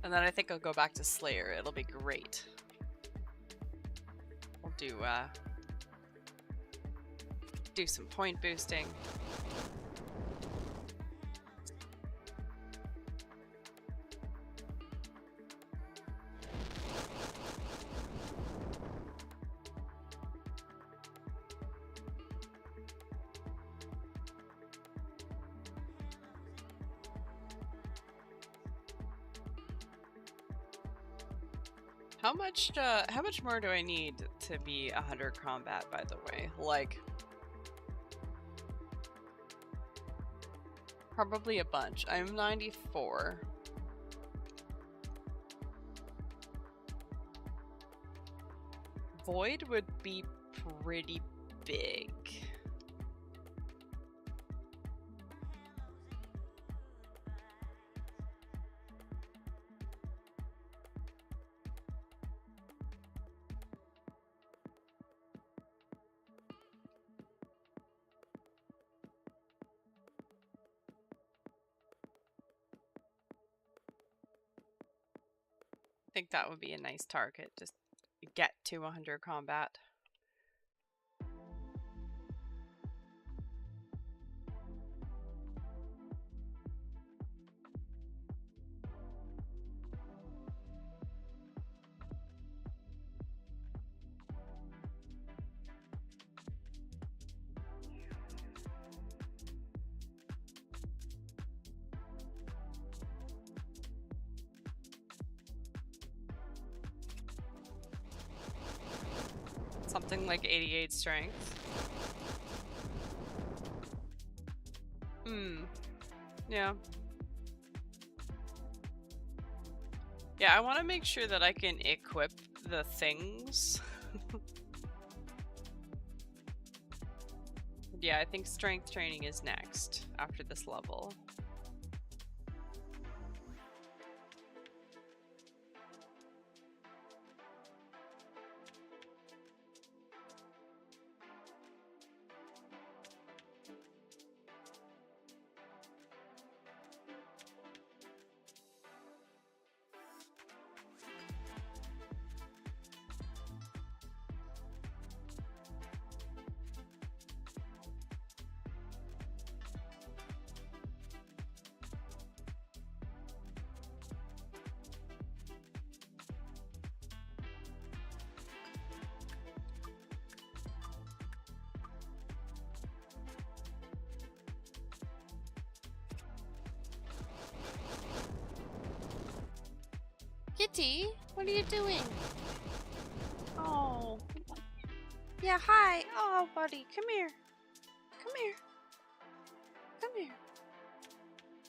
And then I think I'll go back to Slayer. It'll be great. We'll do some point boosting. How much more do I need to be 100 combat, by the way? Like, probably a bunch. I'm 94. Void would be pretty big. I think that would be a nice target. Just get to 100 combat. Something like 88 strength. Yeah. Yeah, I want to make sure that I can equip the things. Yeah, I think strength training is next after this level. Kitty, what are you doing? Oh. Yeah, hi. Oh, buddy, come here. Come here. Come here.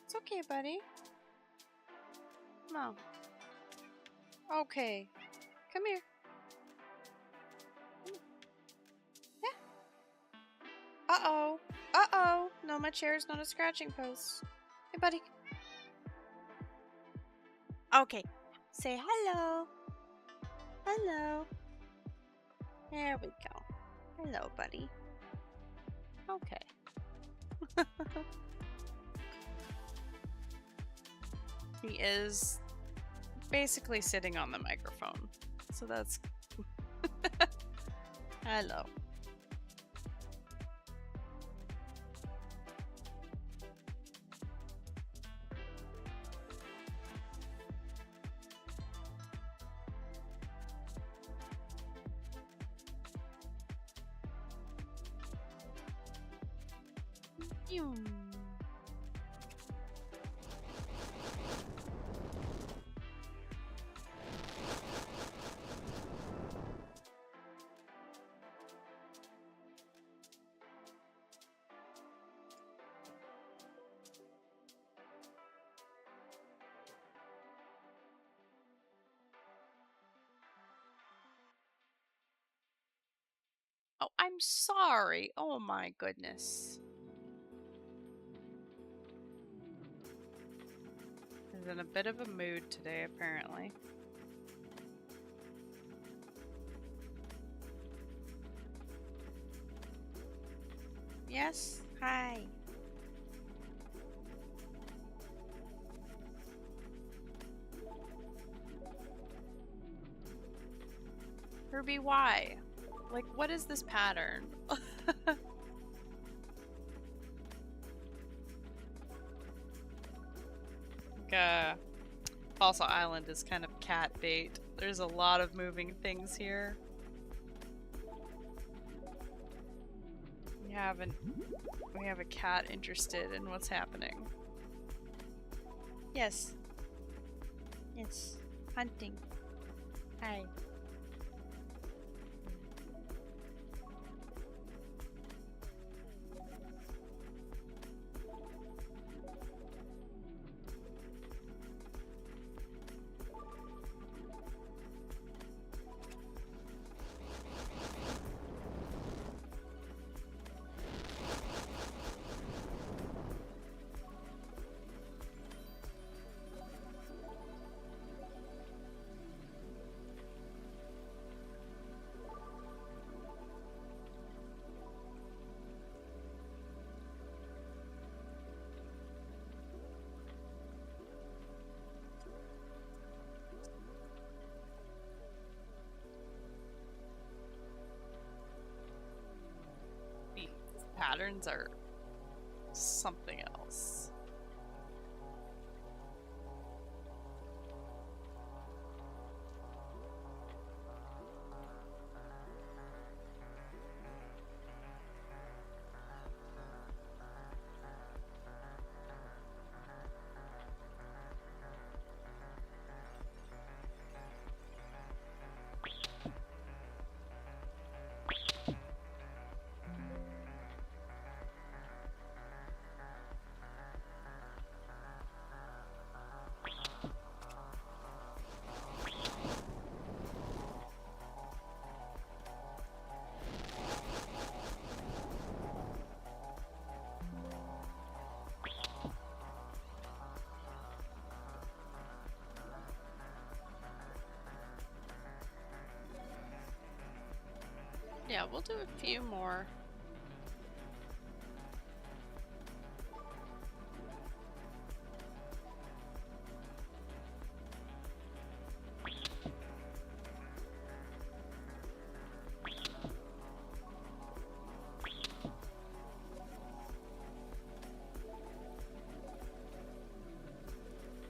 It's okay, buddy. No. Okay. Come here. Yeah. Uh-oh. Uh-oh. No, my chair is not a scratching post. Hey, buddy. Okay. Say hello. Hello. There we go. Hello, buddy. Okay. He is basically sitting on the microphone. So that's... Hello. Oh, I'm sorry. Oh my goodness. He's in a bit of a mood today, apparently. Yes? Hi. Herbi, why? Like, what is this pattern? Fossil Island is kind of cat bait. There's a lot of moving things here. We have a cat interested in what's happening. Yes. Yes. Hunting. Hi. Patterns are something else. Yeah, we'll do a few more.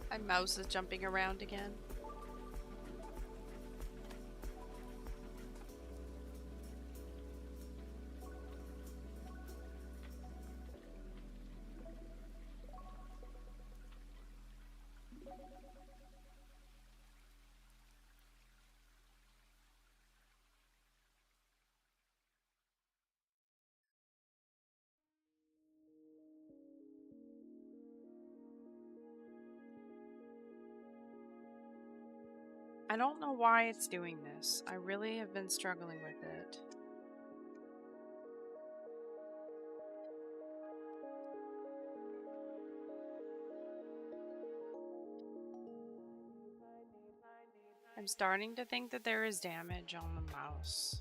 My mouse is jumping around again. I don't know why it's doing this. I really have been struggling with it. I'm starting to think that there is damage on the mouse.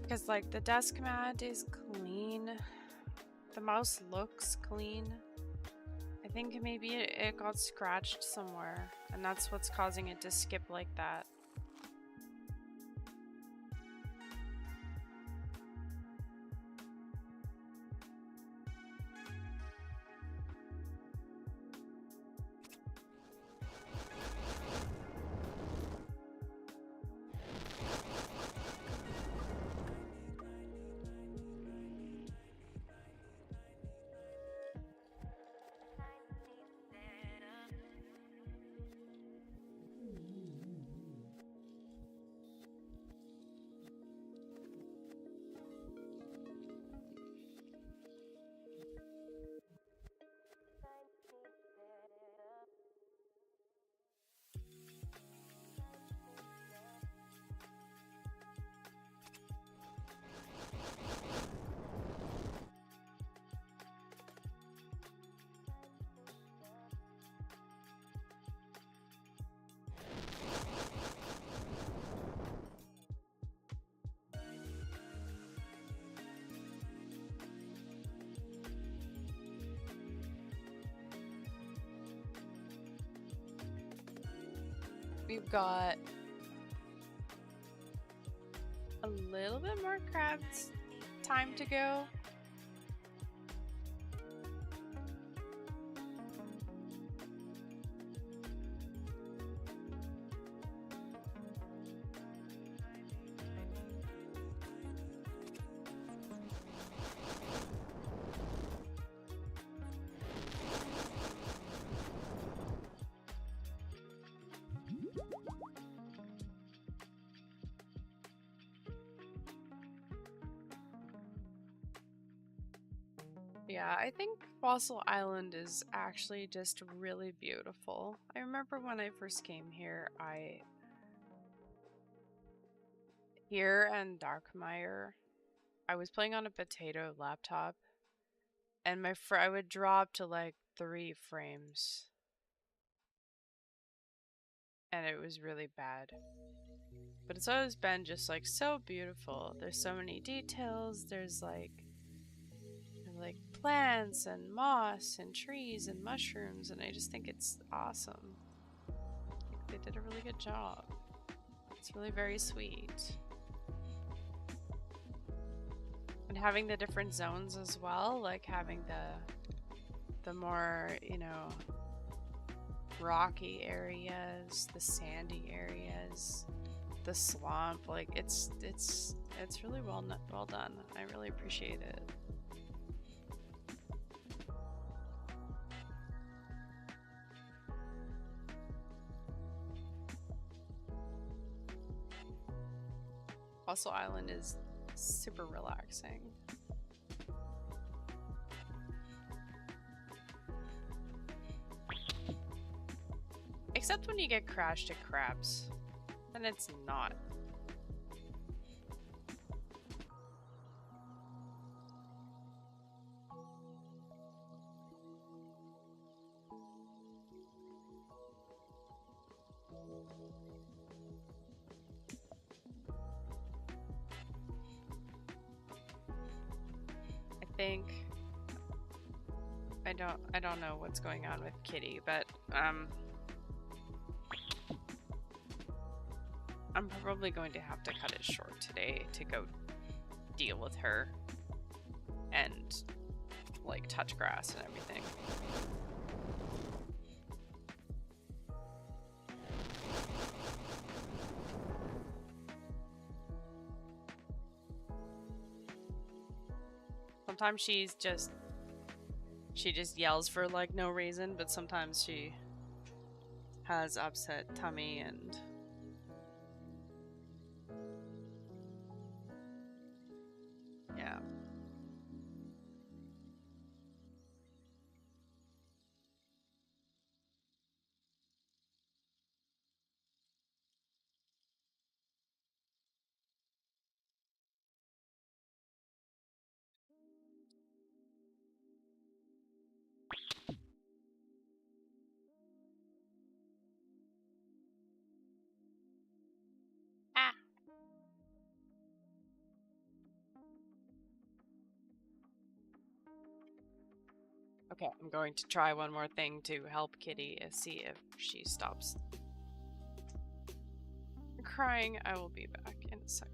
Because, like, the desk mat is clean. The mouse looks clean. I think maybe it got scratched somewhere, and that's what's causing it to skip like that. We've got a little bit more crabs time to go. Yeah, I think Fossil Island is actually just really beautiful. I remember when I first came here, here and Darkmire, I was playing on a potato laptop, and I would drop to like 3 frames, and it was really bad. But it's always been just like so beautiful. There's so many details. There's like plants and moss and trees and mushrooms, and I just think it's awesome. I think they did a really good job. It's really very sweet. And having the different zones as well, like having the more, you know, rocky areas, the sandy areas, the swamp, like it's really well done. I really appreciate it. Fossil Island is super relaxing. Except when you get crashed at crabs. Then it's not. I don't know what's going on with Kitty, but I'm probably going to have to cut it short today to go deal with her and like touch grass and everything. Sometimes she just yells for like no reason, but sometimes she has upset tummy and yeah. Ah. Okay, I'm going to try one more thing to help Kitty and see if she stops crying. I will be back in a second.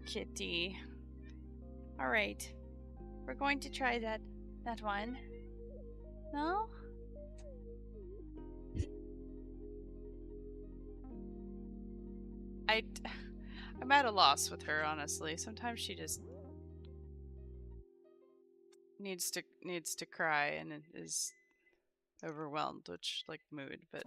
kitty. All right, we're going to try that one. No? I'm at a loss with her, honestly. Sometimes she just needs to cry and is overwhelmed, which like mood, but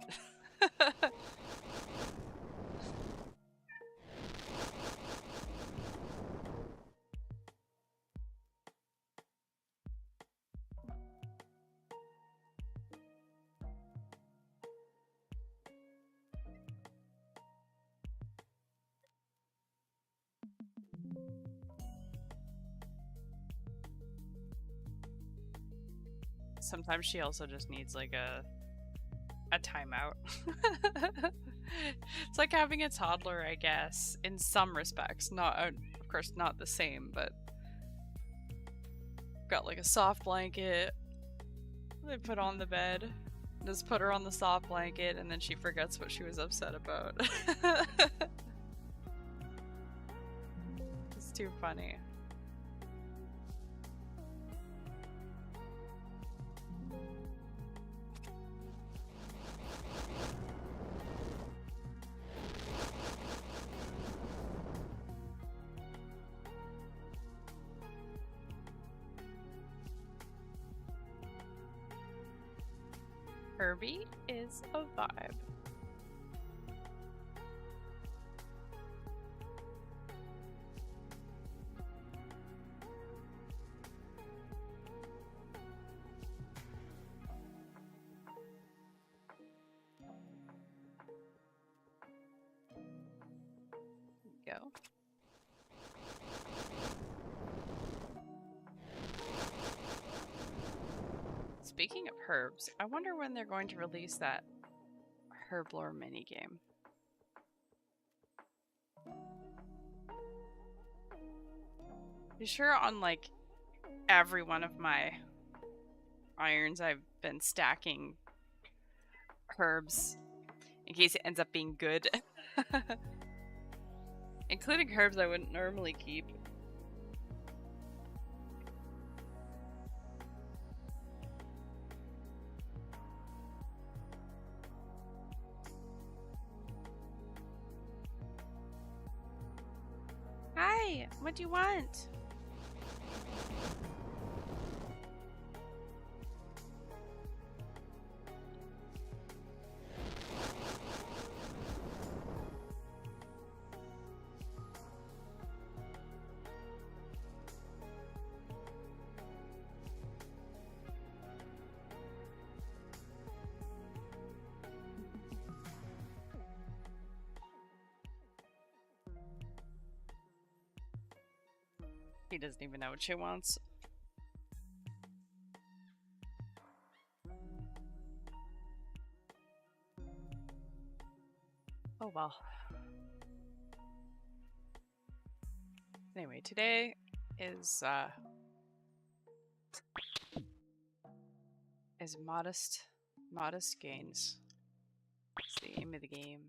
sometimes she also just needs like a timeout. It's like having a toddler, I guess, in some respects. Not, of course, not the same, but got like a soft blanket they put on the bed. Just put her on the soft blanket, and then she forgets what she was upset about. It's too funny. Herbi is a vibe. Go. Speaking of herbs, I wonder when they're going to release that herblore minigame. You sure on like every one of my irons I've been stacking herbs in case it ends up being good. Including herbs I wouldn't normally keep. Hi, what do you want? He doesn't even know what she wants. Oh well. Anyway, today is modest gains. It's the aim of the game.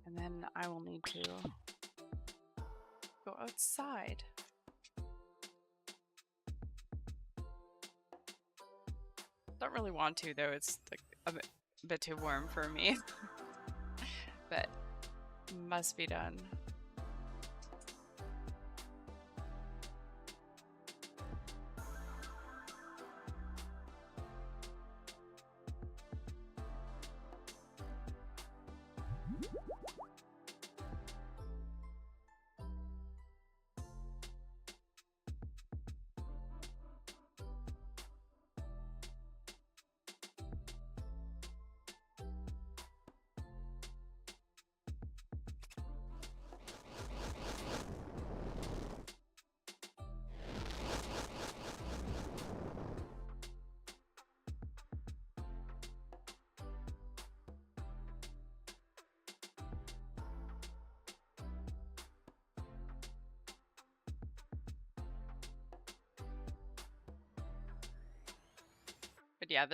And then I will need to go outside. Don't really want to though, it's like a bit too warm for me. But must be done. But yeah,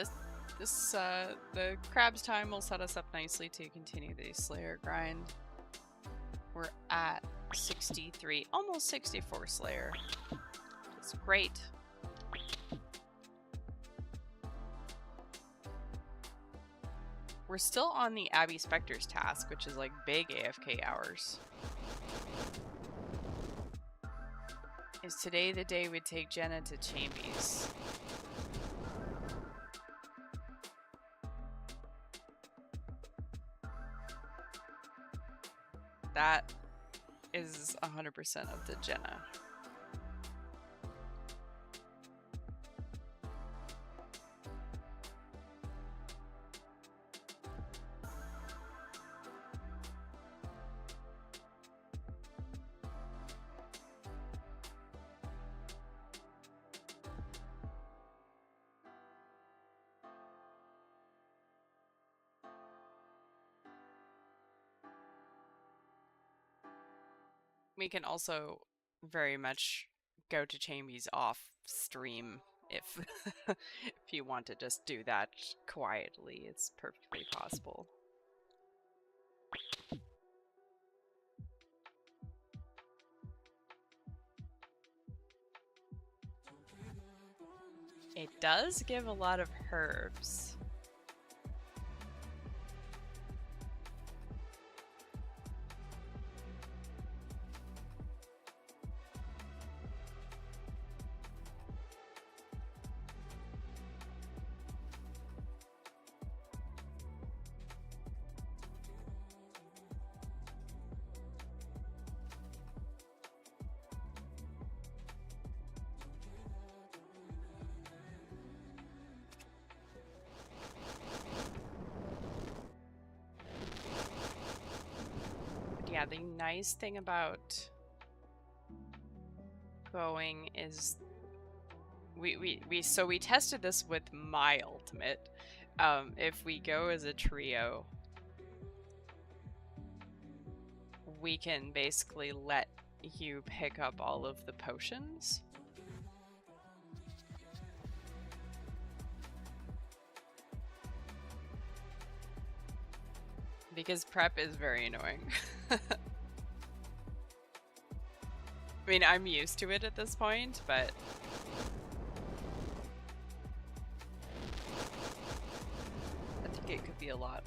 the crab's time will set us up nicely to continue the Slayer grind. We're at 63, almost 64 Slayer. It's great. We're still on the Abby Specter's task, which is like big AFK hours. Is today the day we take Jenna to Chambies? That is 100% of the Jenna. We can also very much go to Chambies off stream if if you want to just do that quietly. It's perfectly possible. It does give a lot of herbs. Yeah, the nice thing about going is we tested this with my ultimate. If we go as a trio, we can basically let you pick up all of the potions. Because prep is very annoying. I mean, I'm used to it at this point, but I think it could be a lot.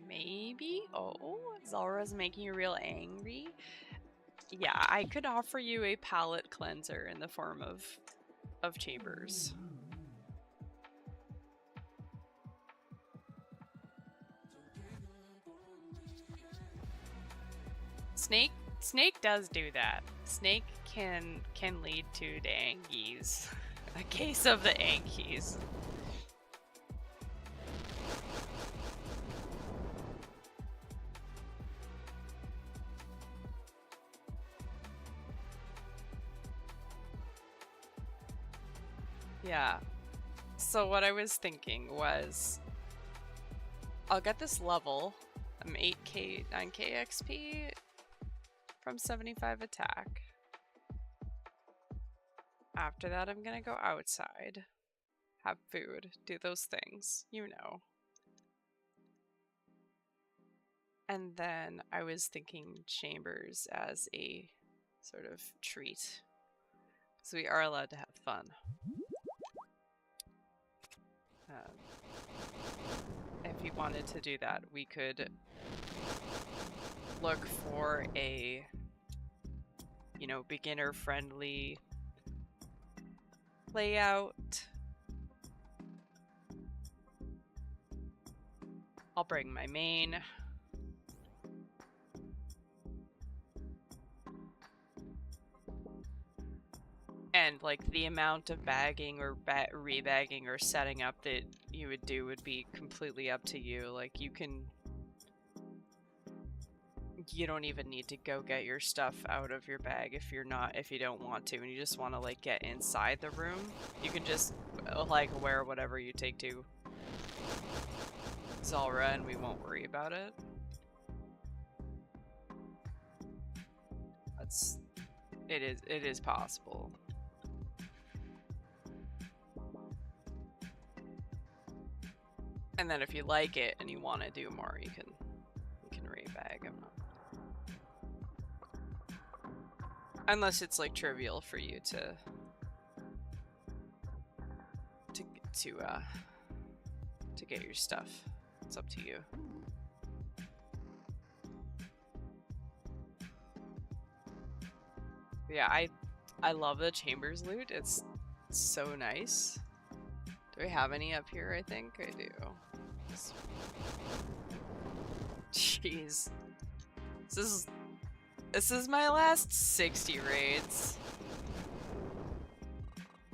Maybe? Oh, Zalra's making you real angry? Yeah, I could offer you a palate cleanser in the form of chambers. Snake does do that. Snake can lead to the Angies. A case of the Angies. Yeah. So what I was thinking was, I'll get this level. I'm 8k, 9k XP from 75 attack. After that, I'm gonna go outside, have food, do those things, you know. And then I was thinking chambers as a sort of treat. So we are allowed to have fun. If you wanted to do that, we could look for a, you know, beginner-friendly layout. I'll bring my main. And like the amount of bagging or rebagging or setting up that you would do would be completely up to you. Like you can you don't even need to go get your stuff out of your bag if you don't want to, and you just want to like get inside the room. You can just like wear whatever you take to Zalra and we won't worry about it. It is possible. And then if you like it and you want to do more, you can rebag. Unless it's like trivial for you to get your stuff. It's up to you. Yeah, I love the Chambers loot. It's so nice. Do we have any up here? I think I do. Jeez. This is my last 60 raids.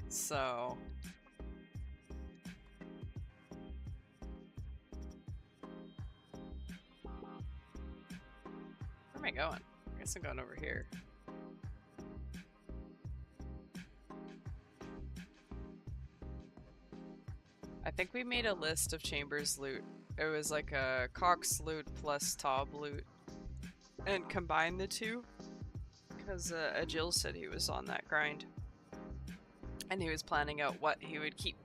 So where am I going? I guess I'm going over here. I think we made a list of Chambers loot. It was like a Cox loot plus Taub loot. And combined the two. Because Jill said he was on that grind. And he was planning out what he would keep.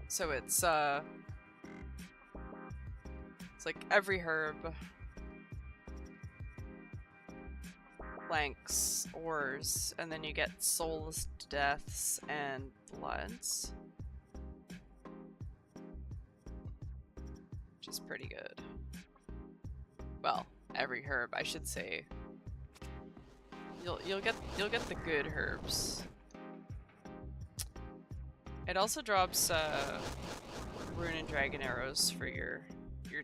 So it's like every herb, planks, ores, and then you get souls, deaths, and bloods. Which is pretty good. Well, every herb, I should say. You'll get the good herbs. It also drops rune and dragon arrows for your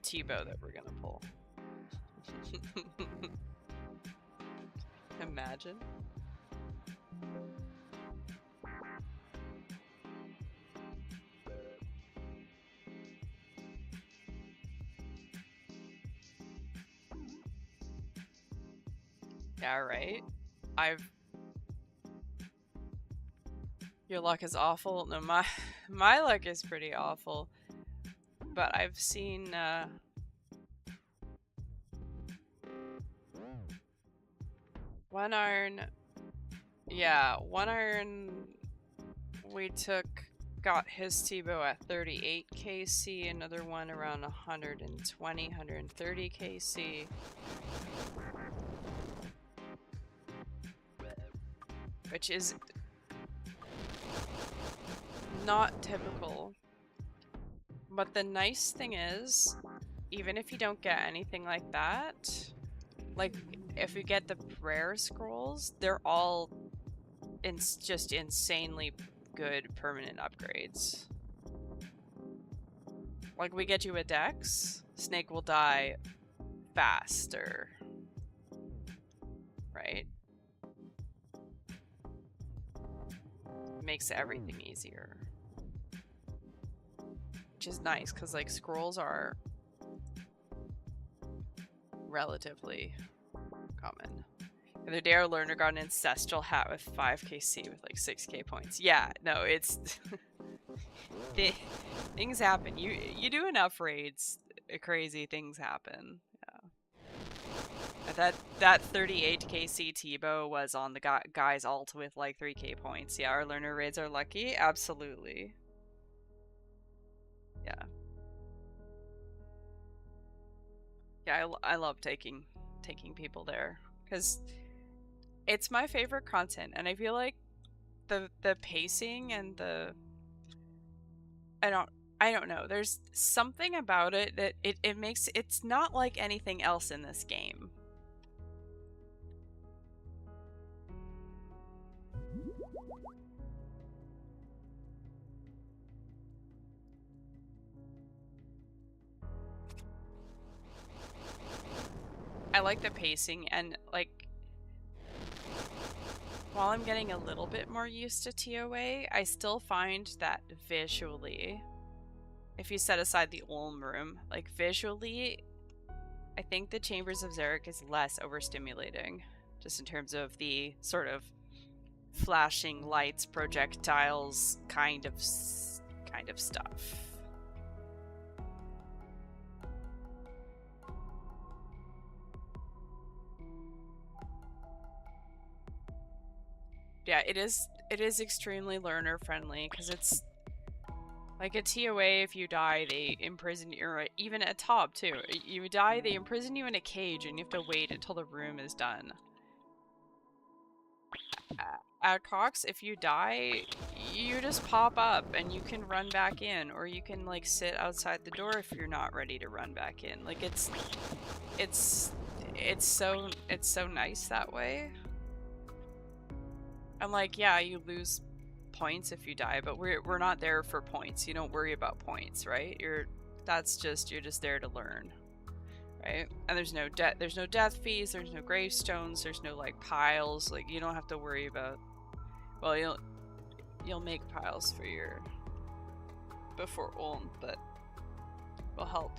T-bow that we're gonna pull. Imagine. Yeah, right. Your luck is awful. No, my luck is pretty awful. But I've seen one iron. Yeah, one iron we got his T-bow at 38 KC, another one around 120, 130 KC. Which is not typical. But the nice thing is, even if you don't get anything like that, like if you get the prayer scrolls, they're all just insanely good permanent upgrades. Like we get you a dex, Snake will die faster. Right? Makes everything easier. Which is nice, because like scrolls are relatively common. The other day our learner got an ancestral hat with 5kc with like 6k points. Yeah, no, it's things happen. You do enough raids, crazy things happen. Yeah. That 38kc T-bow was on the guy's alt with like 3k points. Yeah, our learner raids are lucky. Absolutely. Yeah. Yeah, I love taking people there because it's my favorite content, and I feel like the pacing and the I don't know. There's something about it that it makes it's not like anything else in this game. I like the pacing, and like while I'm getting a little bit more used to TOA, I still find that visually if you set aside the Ulm room, like visually, I think the Chambers of Zarek is less overstimulating, just in terms of the sort of flashing lights, projectiles kind of stuff. Yeah, it is extremely learner friendly because it's like a TOA. If you die, they imprison you, or even a TOB too. You die, they imprison you in a cage, and you have to wait until the room is done. At Cox, if you die, you just pop up and you can run back in, or you can like sit outside the door if you're not ready to run back in. Like it's so nice that way. And like, yeah, you lose points if you die, but we're not there for points. You don't worry about points, right? You're just there to learn. Right? And there's no death fees, there's no gravestones, there's no like piles. Like you don't have to worry about, well, you'll make piles for your before Ulm, but will help.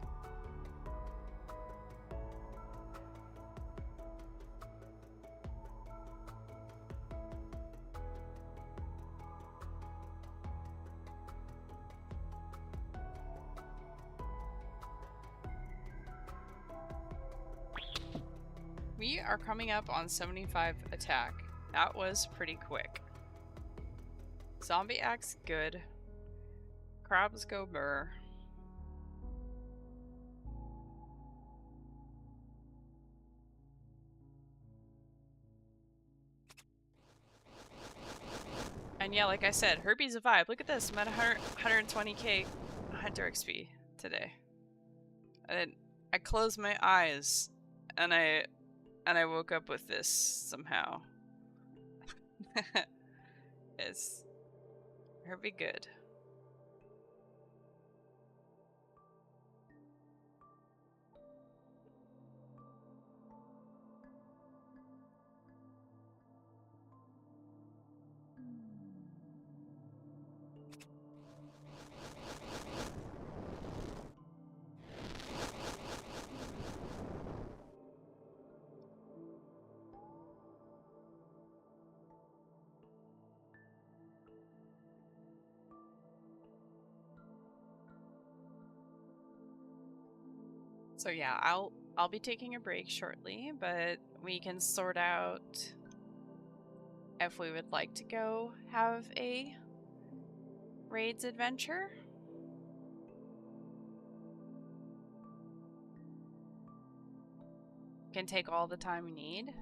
We are coming up on 75 attack. That was pretty quick. Zombie axe good. Crabs go burr. And yeah, like I said, Herbi's a vibe. Look at this, I'm at 120k Hunter XP today. And I closed my eyes and I woke up with this somehow. It's Herbi good. So yeah, I'll be taking a break shortly, but we can sort out if we would like to go have a raids adventure. Can take all the time we need.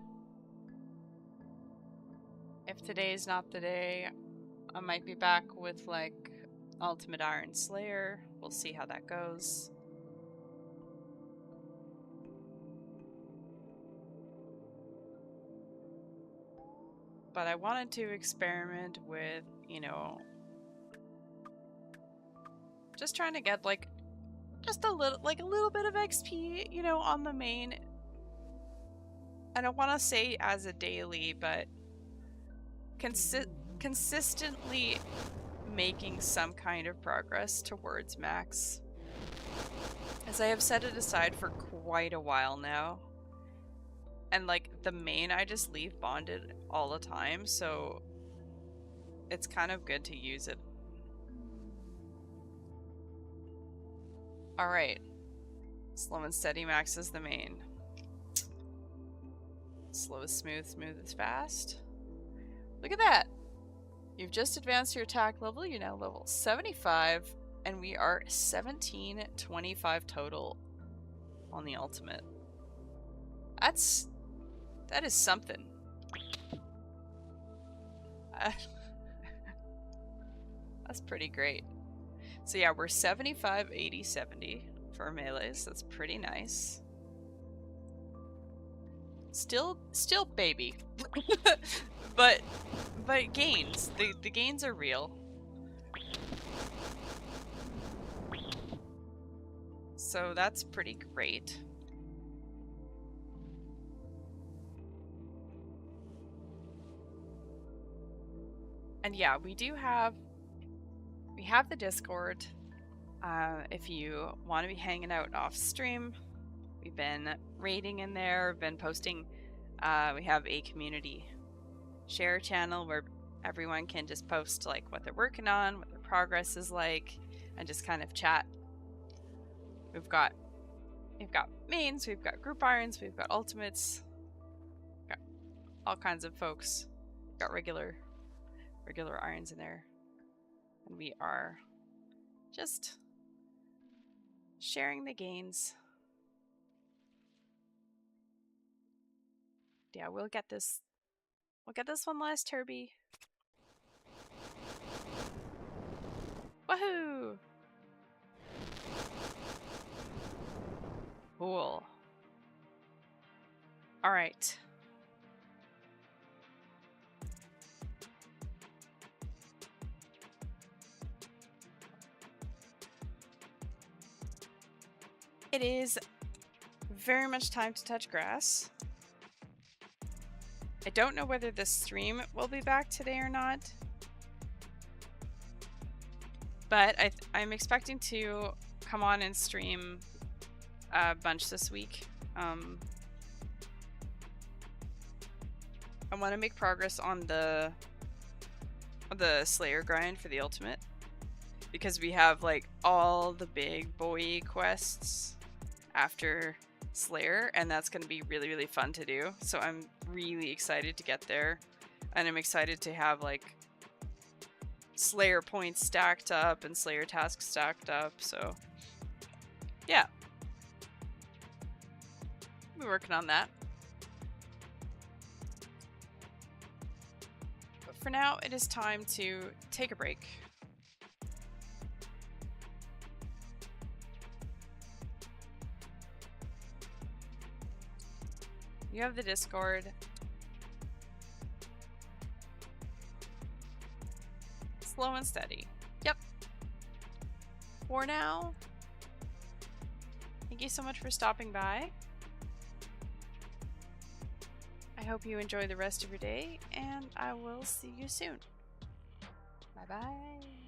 If today's not the day, I might be back with like Ultimate Iron Slayer. We'll see how that goes. But I wanted to experiment with, you know, just trying to get like just a little bit of XP, you know, on the main. I don't want to say as a daily, but consistently making some kind of progress towards max. As I have set it aside for quite a while now. And like the main, I just leave bonded all the time, so it's kind of good to use it. Alright. Slow and steady max is the main. Slow is smooth, smooth is fast. Look at that! You've just advanced your attack level, you're now level 75, and we are 1725 total on the ultimate. That is something. That's pretty great. So yeah, we're 75, 80, 70 for melees. That's pretty nice. Still baby. but gains. The gains are real. So that's pretty great. And yeah, we have the Discord. If you want to be hanging out off stream, we've been raiding in there, we've been posting. We have a community share channel where everyone can just post like what they're working on, what their progress is like, and just kind of chat. We've got mains, we've got group irons, we've got ultimates, got all kinds of folks. We've got regular irons in there, and we are just sharing the gains. Yeah, we'll get this one last herbi. Woohoo! Cool. All right. It is very much time to touch grass. I don't know whether the stream will be back today or not, but I'm expecting to come on and stream a bunch this week. I want to make progress on the Slayer grind for the ultimate, because we have like all the big boy quests after Slayer, and that's going to be really, really fun to do. So I'm really excited to get there, and I'm excited to have like Slayer points stacked up and Slayer tasks stacked up. So yeah, we're working on that. But for now, it is time to take a break. You have the Discord. Slow and steady. Yep. For now, thank you so much for stopping by. I hope you enjoy the rest of your day, and I will see you soon. Bye-bye.